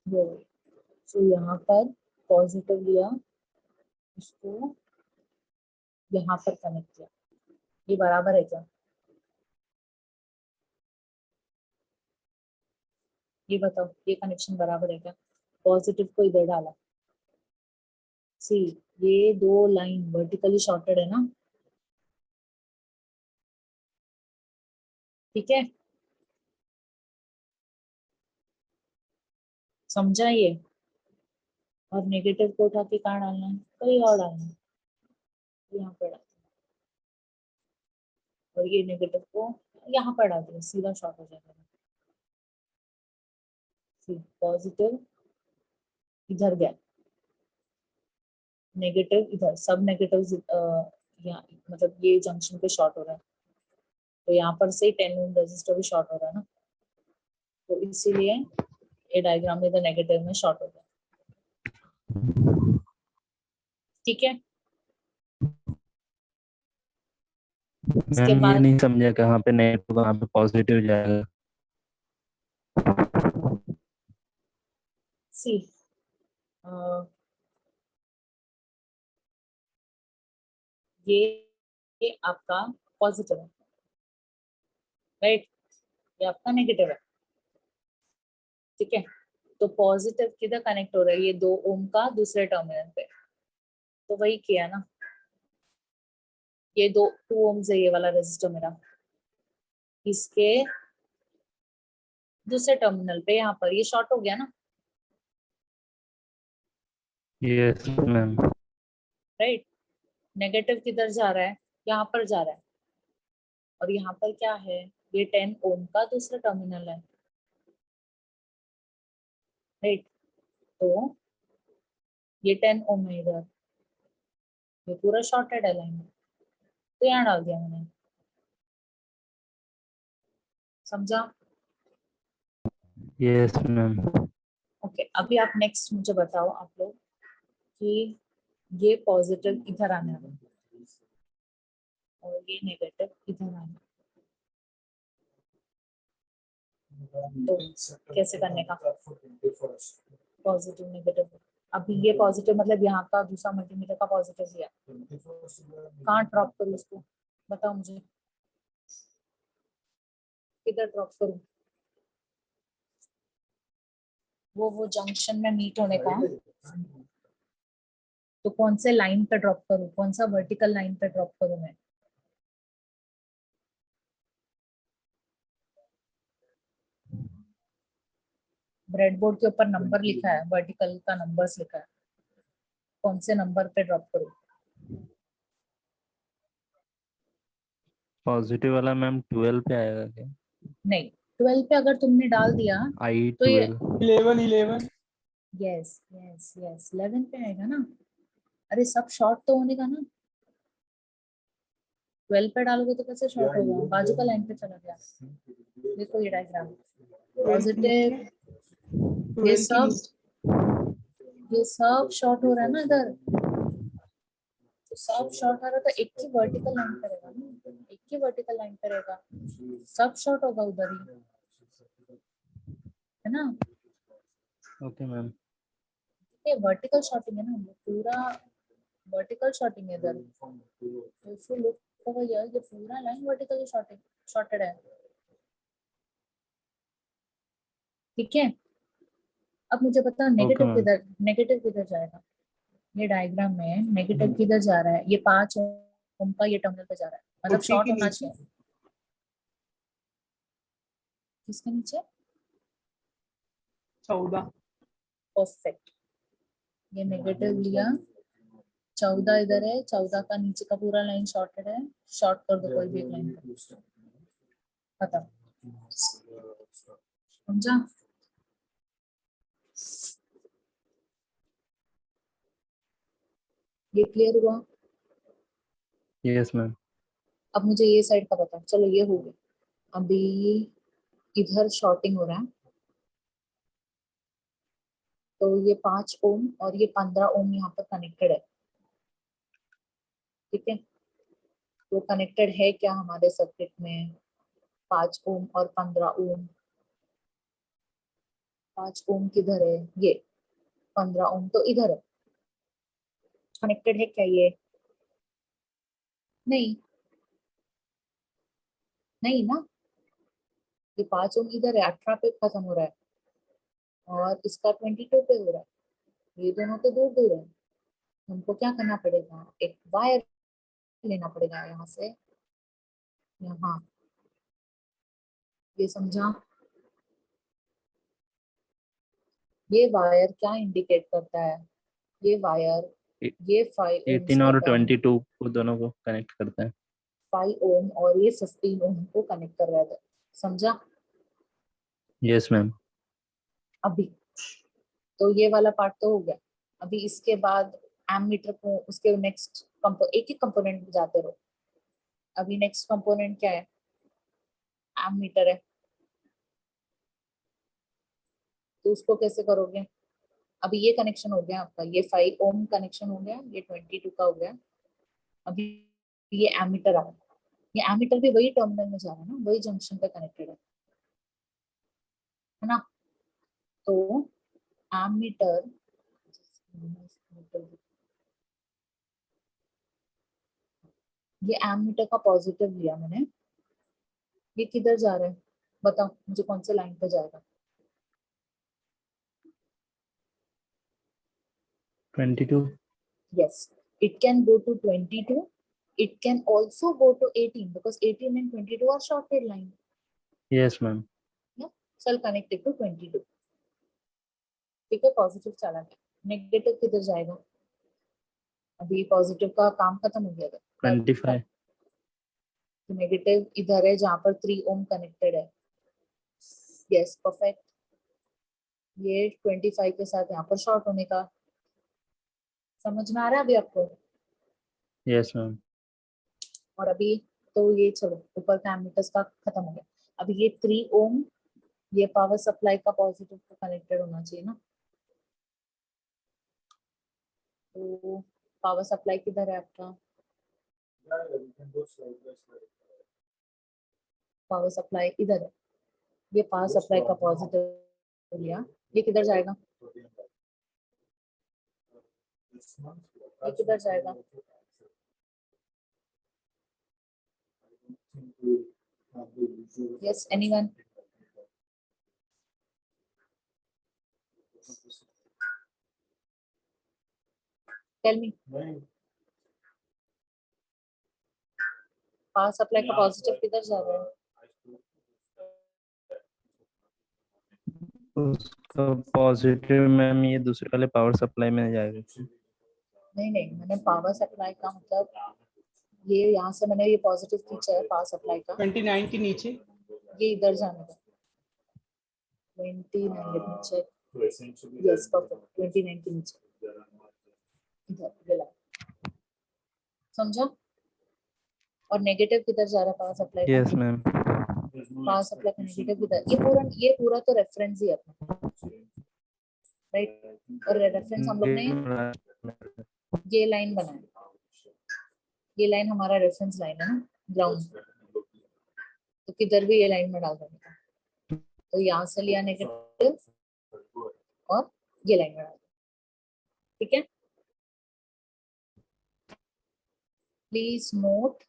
go. So यहाँ पर positive लिया, इसको यहाँ पर connect किया. ये बराबर है क्या? ये बताओ, ये कनेक्शन बराबर है क्या? पॉजिटिव को इधर डाला. सी ये 2 लाइन वर्टिकली शॉर्टेड है ना, ठीक है? समझा ये? और नेगेटिव को उठा के कहाँ डालना है? कहीं और डालना है, यहाँ पर डालना. और ये नेगेटिव को यहाँ पर डाल दिया, सीधा शॉर्ट हो जाएगा. पॉजिटिव इधर गया, नेगेटिव इधर, सब नेगेटिव यहाँ मतलब ये जंक्शन पे शॉर्ट हो रहा है. तो यहाँ पर से 10 ओम रेजिस्टर भी शॉर्ट हो रहा है ना, तो इसीलिए ये डायग्राम में इधर नेगेटिव में शॉर्ट हो गया. ठीक है? इसके मैम ये बाद नहीं समझा कहाँ पे नेगेटिव कहाँ पे पॉजिटिव जाएगा. सी ये आपका पॉजिटिव है, राइट? ये आपका नेगेटिव है, ठीक है? तो पॉजिटिव किधर कनेक्ट हो रहा है? ये 2 ओम का दूसरे टर्मिनल पे. तो वही किया ना, ये 2 ओम है ये वाला रेजिस्टर मेरा, इसके दूसरे टर्मिनल पे यहाँ पर ये शॉर्ट हो गया ना, Yes, ma'am. राइट। नेगेटिव किधर जा रहा है, यहाँ पर जा रहा है, और यहाँ पर क्या है, ये 10 ओम का दूसरा टर्मिनल है, राइट। तो ये 10 ओम है इधर, ये पूरा शॉर्टेड है लाइन, तो यहाँ डाल दिया मैंने, समझा? Yes, ma'am. ओके, अभी आप नेक्स्ट मुझे बताओ आप लोग कि ये पॉजिटिव इधर आने वाला है और ये नेगेटिव इधर आने वाला है। तो कैसे करने का, पॉजिटिव नेगेटिव। अभी ये पॉजिटिव मतलब यहाँ का दूसरा मल्टीमीटर का पॉजिटिव लिया, कहाँ ड्रॉप करूँ इसको, बताओ मुझे, किधर ड्रॉप करूँ? वो जंक्शन में मीट होने का, तो कौन से लाइन पे ड्रॉप करूँ, कौन सा वर्टिकल लाइन पे ड्रॉप करूँ मैं? ब्रेडबोर्ड के ऊपर नंबर लिखा है, वर्टिकल का नंबर्स लिखा है, कौन से नंबर पे ड्रॉप करूँ? पॉजिटिव वाला मैम 12 पे आएगा क्या? नहीं, 12 पे अगर तुमने डाल दिया आई तो ये 12। 11 यस यस यस 11 पे आएगा ना। अरे सब शॉर्ट तो होने का ना, 12 पे डालोगे तो कैसे शॉर्ट होगा, बाजू का लाइन पे चला गया। देखो ये डायग्राम, पॉजिटिव, ये सब शॉर्ट हो रहा है ना इधर, तो सब शॉर्ट हो रहा है, तो एक ही वर्टिकल लाइन पे रहेगा ना, एक ही वर्टिकल लाइन पे रहेगा, सब शॉर्ट होगा उधर ही, है ना? Okay ma'am. ये वर्टिकल शॉर्टिंग है ना, ये पूरा वर्टिकल शॉर्टिंग है इधर। If you look over here, ये पूरा लाइन वर्टिकली शॉर्टिंग शॉर्टेड है, ठीक है। अब मुझे बताओ नेगेटिव मैम। किधर, नेगेटिव किधर जाएगा? ये डायग्राम में नेगेटिव किधर जा रहा है, ये 5 ओम का ये टर्मिनल पे जा रहा है, मतलब 40 शॉर्ट के होना नीचे। चाहिए। किसके नीचे? 14। परफेक्ट, ये नेगेटिव लिया, 14 इधर है, 14 का नीचे का पूरा लाइन शॉर्टेड है, शॉर्ट कर दो कोई भी एक लाइन पे, खत्म, समझा? ये क्लियर हुआ? Yes ma'am. अब मुझे ये साइड का बताओ, चलो ये हो गया। अभी इधर शॉर्टिंग हो रहा है, तो ये 5 ओम और ये 15 ओम यहाँ पर कनेक्टेड है, ठीक है। तो कनेक्टेड है क्या हमारे सर्किट में, 5 ओम और 15 ओम। 5 ओम किधर है, ये 15 ओम तो इधर है, कनेक्टेड है क्या ये? नहीं, नहीं ना, ये 5 ओम इधर है, 18 पे खत्म हो रहा है, और इसका 22 पे हो रहा है, ये दोनों तो दूर दूर है। हमको क्या करना पड़ेगा, एक वायर लेना पड़ेगा यहाँ से यहाँ, ये समझा? ये वायर क्या इंडिकेट करता है, ये वायर, ये 5 ओम्स 18 का और टर्म, 22 को दोनों को कनेक्ट करते हैं। 5 ओम और ये 15 ओम को कनेक्ट कर रहा था, समझा? Yes ma'am. अभी तो ये वाला पार्ट तो हो गया। अभी इसके बाद एमीटर को उसके नेक्स्ट एक एक कंपोनेंट जाते रहो। अभी नेक्स्ट कंपोनेंट क्या है, एमीटर है, तो उसको कैसे करोगे? अभी ये कनेक्शन हो गया आपका, ये 5 ओम कनेक्शन हो गया, ये 22 का हो गया। अभी ये एमीटर आ रहा है, ये एमीटर भी वही टर्मिनल में जा रहा है ना, वही जंक्शन पे कनेक्टेड है ना। तो एमीटर, ये एमीटर का पॉजिटिव लिया मैंने, ये किधर जा रहा है बताओ मुझे, कौन से लाइन पे जाएगा? 22। Yes, it can go to 22. It can also go to 18 because 18 and 22 are shorted line. Yes ma'am. Yeah, so I'll connect it to 22. ठीक है, पॉजिटिव चला गया। नेगेटिव किधर जाएगा? अभी पॉजिटिव का काम खत्म हो गया था। 25 तो नेगेटिव इधर है जहां पर 3 ओम कनेक्टेड है। Yes perfect. ये 25 के साथ यहाँ पर शॉर्ट होने का समझ में आ रहा है अभी आपको? यस मैम और अभी तो ये चलो ऊपर का एमीटर्स का खत्म हो गया। अभी ये 3 ओम ये पावर सप्लाई का पॉजिटिव को कनेक्टेड होना चाहिए ना। तो पावर सप्लाई किधर है आपका? पावर सप्लाई इधर है। ये पावर सप्लाई का पॉजिटिव लिया, ये किधर जाएगा? ये किधर जाएगा? Yes anyone? Tell me. Power supply का पॉजिटिव किधर जा रहा है? उसका पॉजिटिव मैम ये दूसरे वाले पावर सप्लाई में जाएगा। नहीं नहीं, मैंने पावर सप्लाई का मतलब ये यहाँ से मैंने ये पॉजिटिव खींचा है पावर सप्लाई का, 29 के नीचे ये इधर जाने का 29 के नीचे। यस परफेक्ट 29 के नीचे इधर ये line। समझा? और नेगेटिव किधर जा रहा है पावर सप्लाई का? यस मैम पावर सप्लाई का नेगेटिव किधर? ये पूरा तो रेफरेंस ही है अपना, राइट? और रेफरेंस हम लोग ने ये लाइन बनाया, ये लाइन हमारा रेफरेंस लाइन है ना ग्राउंड, तो किधर भी ये लाइन में डाल देने का। तो यहाँ से लिया नेगेटिव और ये लाइन में डाल दिया, ठीक है? Please note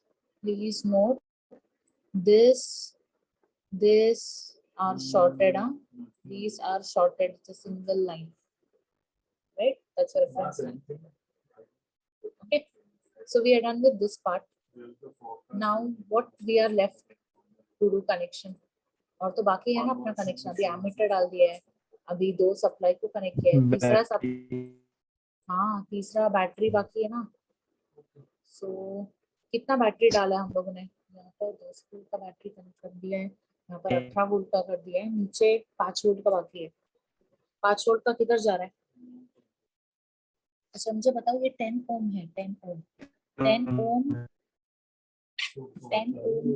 this are shorted, these are shorted, it's a single line, right? That's a reference line. Okay, so we are done with this part. Now what we are left to do connection, और तो बाकी है ना अपना connection. अभी ammeter डाल दिया है, अभी 2 सप्लाई को कनेक्ट किया है, तीसरा बैटरी बाकी है ना। सो कितना बैटरी डाला है हम लोगों ने? यहाँ पर 10 वोल्ट का बैटरी कनेक्ट कर दिया है, यहाँ पर 18 वोल्ट का कर दिया है, नीचे 5 वोल्ट का बाकी है। 5 वोल्ट का किधर जा रहा है? अच्छा मुझे बताओ, ये 10 ओम है, 10 ओम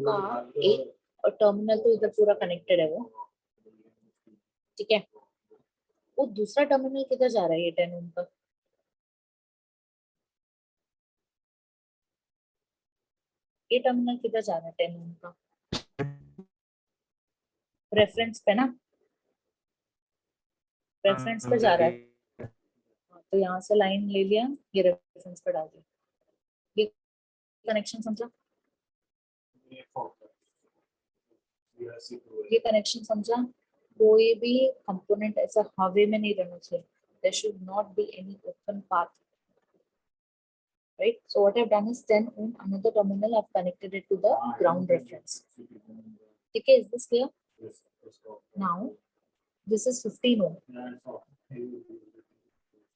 का एक और टर्मिनल तो इधर पूरा कनेक्टेड है वो, ठीक है? वो दूसरा टर्मिनल किधर जा रहा है ये 10 ओम का? ये टर्मिनल किधर जा रहा है 10 ओम का? रेफरेंस पे ना, रेफरेंस पे जा रहा है। तो यहाँ से लाइन ले लिया, ये रेफरेंस पे डाल दिया, ये कनेक्शन समझा? ये कनेक्शन समझा? कोई भी कंपोनेंट ऐसा हवा में नहीं रहना चाहिए, there should not be any open path, right? So what I've done is 10 ohm, another terminal I've connected it to the ground reference. Okay, is this clear? Now this is 15 ohm,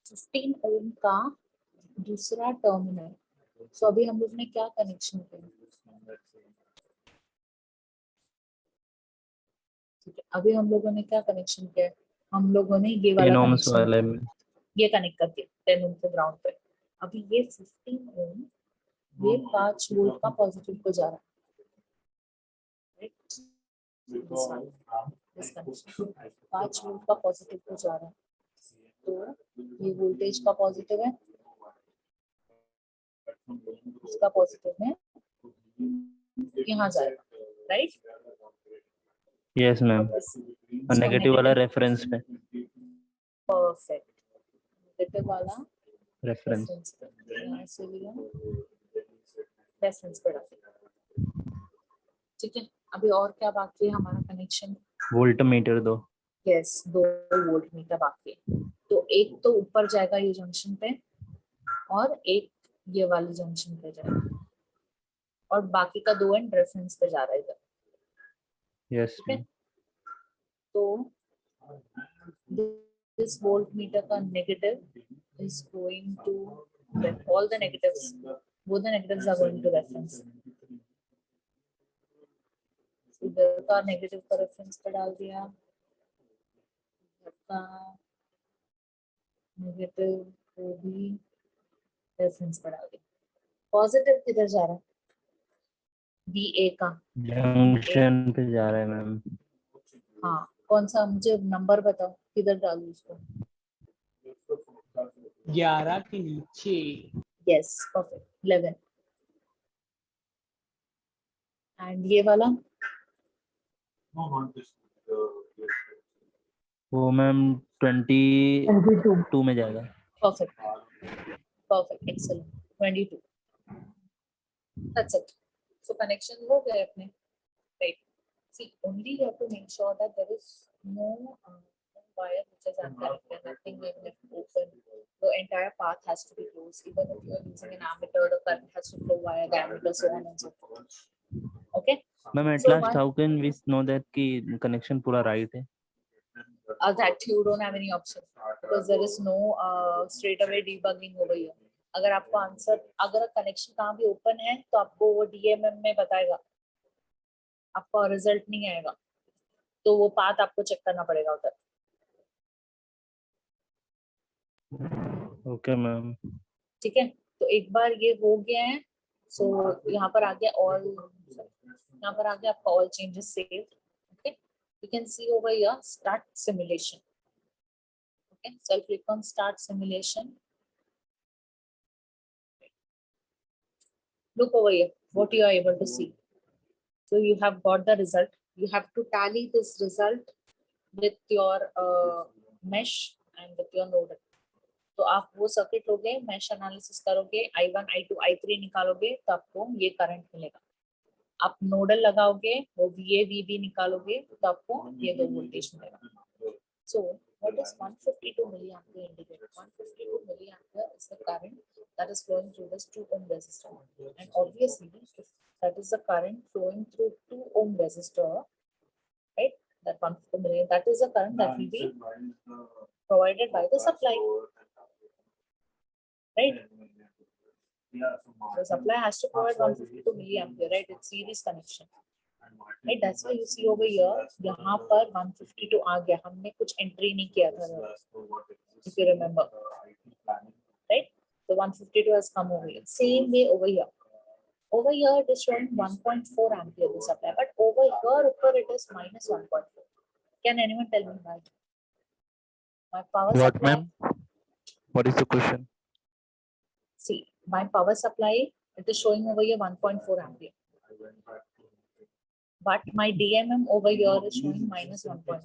15 ohm का दूसरा terminal. सो अभी हम लोग ने क्या connection किया? ठीक है, अभी हम लोगों ने क्या कनेक्शन किया? हम लोगों ने ये वाला कनेक्शन, ये कनेक्ट कर दिया 10 ओम से ग्राउंड पे। अभी ये 15 ओम ये 5 वोल्ट का पॉजिटिव को जा रहा है, राइट? 5 वोल्ट का पॉजिटिव को जा रहा है, तो ये वोल्टेज का पॉजिटिव है, इसका पॉजिटिव है, यहाँ जाएगा, राइट? यस मैम, और नेगेटिव वाला रेफरेंस पे। परफेक्ट, नेगेटिव वाला रेफरेंस पे यहाँ से लिया, रेफरेंस पे डाल दिया, ठीक है? अभी और क्या बाकी है हमारा connection? Volt meter 2। Yes 2 volt meter बाकी है। तो एक तो ऊपर जाएगा ये जंक्शन पे और एक ये वाली जंक्शन पे जाएगा, और बाकी का 2 एंड रेफरेंस पे जा रहा है इधर, यस ठीक है? तो this voltmeter का negative is going to all the negatives, both the negatives are going to reference. इधर का नेगेटिव का रेफरेंस पे डाल दिया, इधर का नेगेटिव को भी रेफरेंस पे डाल दिया. पॉजिटिव किधर जा रहा है? बी ए का. जंक्शन पे जा रहा है मैम. हाँ, कौन सा? मुझे नंबर बताओ, किधर डालूं इसको? 11 के नीचे. Yes, perfect. 11. एंड ये वाला वो मैम 22 में जाएगा. Perfect. Perfect, excellent. 22. That's it. So connection हो गए अपने. Right. See, only you have to make sure that there is no wire which is unconnected, nothing being left open. The entire path has to be closed. Even if you are using an ammeter, the current has to flow via the ammeter, so on and so forth. Okay. Ma'am at So last one- how can we know that कि connection पूरा right है? That you don't have any option because there is no straight away debugging over here. अगर आपको answer, अगर connection कहाँ भी open है तो आपको वो DMM में बताएगा, आपको रिजल्ट नहीं आएगा, तो वो पाथ आपको चेक करना पड़ेगा उधर. Okay ma'am. ठीक है, तो एक बार ये हो गया है. सो यहाँ पर आ गया ऑल, यहाँ पर आ गया आपका all changes saved. Okay, you can see over here start simulation. Okay, so I'll click on start simulation. Look over here, what you are able to see. So you have got the result. You have to tally this result with your mesh and with your nodal. तो आप वो circuit लोगे, mesh analysis करोगे, I1, I2, I3 निकालोगे तो आपको ये current मिलेगा. आप नोडल लगाओगे, वो VA, VB निकालोगे तो आपको ये दो वोल्टेज मिलेगा. So what is 152 milliampere indicate? 152 milliampere is the current that is flowing through this 2 ohm resistor, and obviously if that is the current flowing through 2 ohm resistor, right? That 152 milliampere, that is the current that will be provided by the supply. Right? The supply has to provide 152 milliampere, right? It's series connection. Right? That's why you see over here, यहाँ पर 152 आ गया, हमने कुछ entry नहीं किया था, if you remember. Right? So 152 has come over here. Same way over here. Over here it is showing 1.4 ampere the supply, but over here it is minus 1.4. Can anyone tell me why? My power What supply. ma'am? What is the question? See, my power supply, it is showing over here 1.4 ampere. But my DMM over here is showing minus 1.4.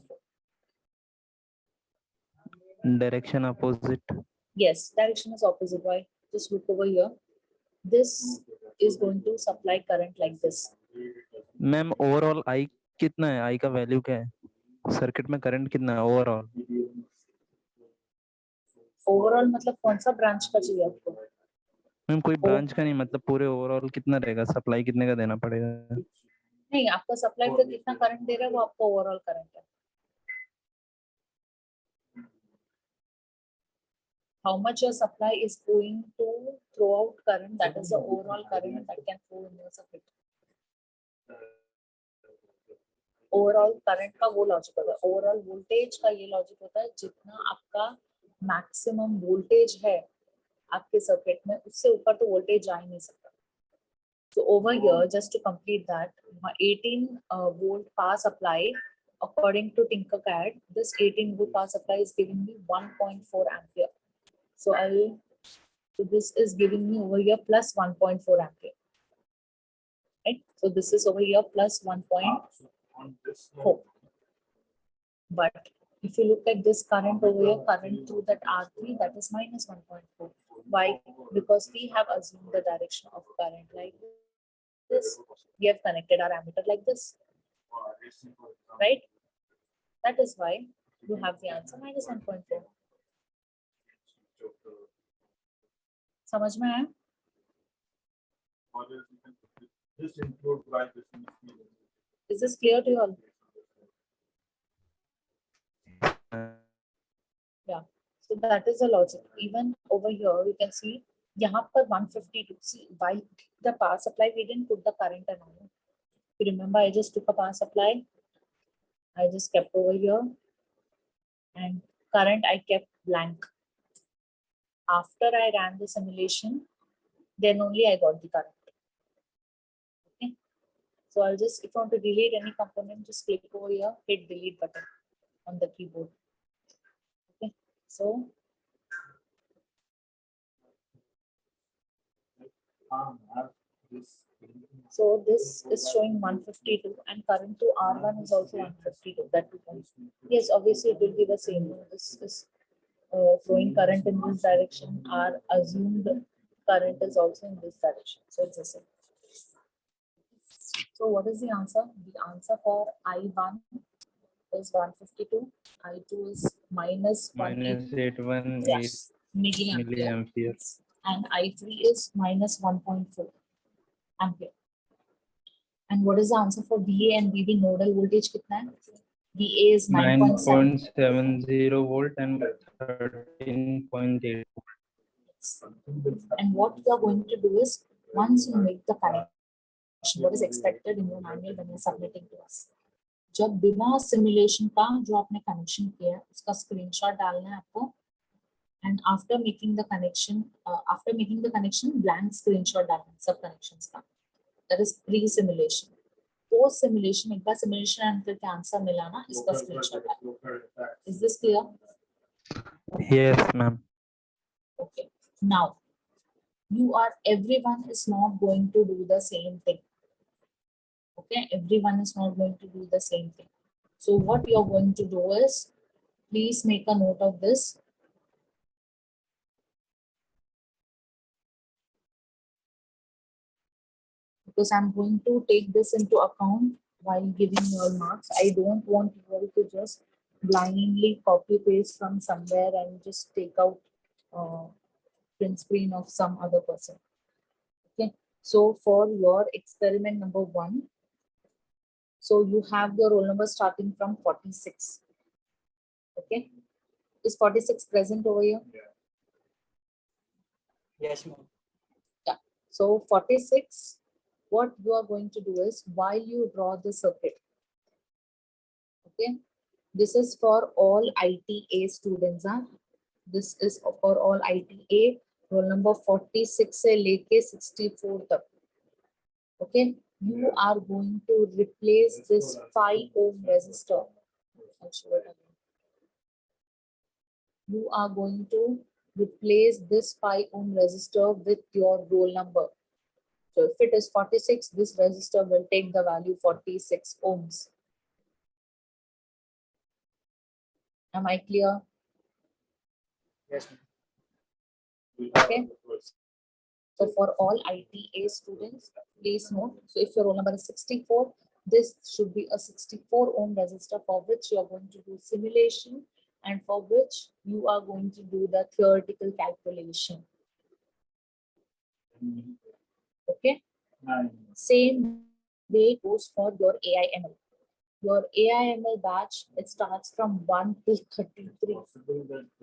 Direction opposite. Yes, direction is opposite. Why? Just look over here. This is going to supply current like this. Ma'am overall I कितना है? I का value क्या है? Circuit में current कितना है overall? Overall मतलब कौन सा ब्रांच का चाहिए आपको? मैम कोई ब्रांच का नहीं, मतलब पूरे ओवरऑल कितना रहेगा? सप्लाई कितने का देना पड़ेगा? नहीं, आपका सप्लाई पे कितना करंट दे रहा है वो आपका ओवरऑल करंट है. How much your supply is going to throw out current, that is the overall current that can flow in your circuit. Overall current का वो लॉजिक होता है, ओवरऑल वोल्टेज का ये लॉजिक होता है, जितना आपका मैक्सिमम वोल्टेज है आपके सर्किट में, उससे ऊपर तो वोल्टेज जा ही नहीं सकता. So over here, just to complete that, 18 volt power supply, according to Tinkercad, this 18 volt power supply is giving me 1.4 ampere. So so this is giving me over here plus 1.4 ampere. Right? So this is over here plus 1.4. But if you look at this current over here, current through that R3, that is minus 1.4. Why? Because we have assumed the direction of current like this. We have connected our ammeter like this. Right? That is why you have the answer minus 1.4. समझ में आया? Is this clear to you all? So that is the logic. Even over here, you can see यहाँ पर 152. See, while the power supply, we didn't put the current and all. You remember, I just took a power supply. I just kept over here, and current I kept blank. After I ran the simulation, then only I got the current. Okay. So I'll just, if you want to delete any component, just click over here, hit delete button on the keyboard. Okay. So this is showing 152 and current to R1 is also 152. That 2 points. Yes, obviously it will be the same. This is flowing current in this direction. Our assumed current is also in this direction. So it's the same. So what is the answer? The answer for I1 is 152. I2 is minus minus 818 yes, milliampere. milliampere. And I3 is minus 1.4 ampere. And what is the answer for VA and VB nodal voltage? कितना है? VA is 9.7. 9.70 volt and 13.8. And what you are going to do is, once you make the connection, what is expected in your manual when you are submitting to us? जब बिना simulation का जो आपने connection किया है उसका screenshot डालना है आपको. And after making the connection, blank screenshot डालना है सब connections का. That is pre-simulation. Post simulation, एक बार simulation and करके आंसर मिला ना, इसका screenshot डालना. Is this clear? Yes, ma'am. Okay. Now, everyone is not going to do the same thing. Okay, everyone is not going to do the same thing. So what you're going to do is, please make a note of this. Because I'm going to take this into account while giving your marks. I don't want you all to just blindly copy paste from somewhere and just take out print screen of some other person. Okay, so for your experiment number 1, so you have your roll number starting from 46. Okay, is 46 present over here? Yes, ma'am. Yeah, so 46. What you are going to do is, while you draw the circuit, okay, this is for all ITA students. This is for all ITA, roll number 46 से लेके 64 तक. Okay, you are going to replace this 5 ohm resistor. I'll show it again. You are going to replace this 5 ohm resistor with your roll number. So if it is 46, this resistor will take the value 46 ohms. Am I clear? Yes, ma'am. Okay. So for all ITA students, please note, so if your roll number is 64, this should be a 64 ohm resistor for which you are going to do simulation and for which you are going to do the theoretical calculation. Okay. Same way goes for your AIML. Your AIML batch, it starts from 1 to 33.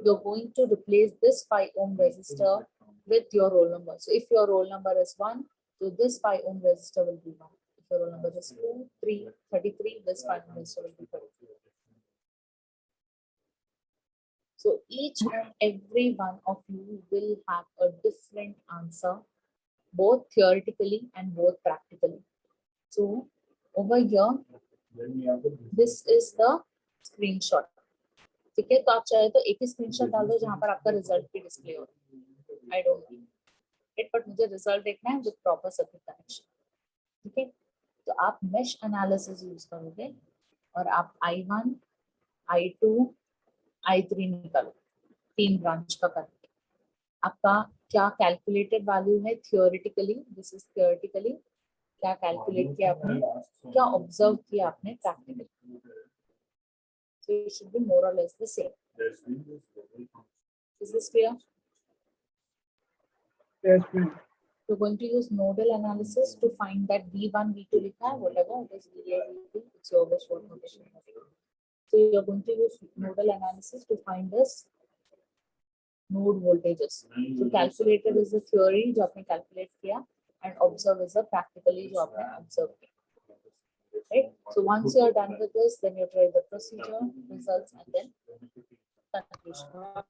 You're going to replace this 5 ohm resistor with your roll number. So if your roll number is 1, so this 5 ohm resistor will be 1. If your roll number is 2, 3, 33, this 5 ohm resistor will be 33. So each and every one of you will have a different answer, both theoretically and both practically. So over here, this is the screenshot. ठीक है, तो आप चाहे तो एक ही screenshot डाल दो जहां पर आपका रिजल्ट भी डिस्प्ले हो. I don't need it, but मुझे रिजल्ट देखना है विद प्रॉपर सर्किट कनेक्शन. ठीक है, तो आप मेश एनालिसिस यूज करोगे और आप I1, I2, I3 निकालो, 3 ब्रांच का करंट. आपका क्या कैलकुलेटेड वैल्यू है थियोरेटिकली, दिस इज थियोरेटिकली, क्या कैलकुलेट किया आपने, क्या ऑब्जर्व किया आपने practically. So it should be more or less the same. Is this clear? Yes, ma'am. We're going to use nodal analysis to find that V1, V2 लिखा है, whatever it is, VA, VB, it's your best notation. So you're going to use nodal analysis to find this node voltages. So calculated is the theory जो आपने calculate किया, and observe is the practically जो आपने observe किया. Right? So once you are done with this, then you try the procedure, results, and then conclusion.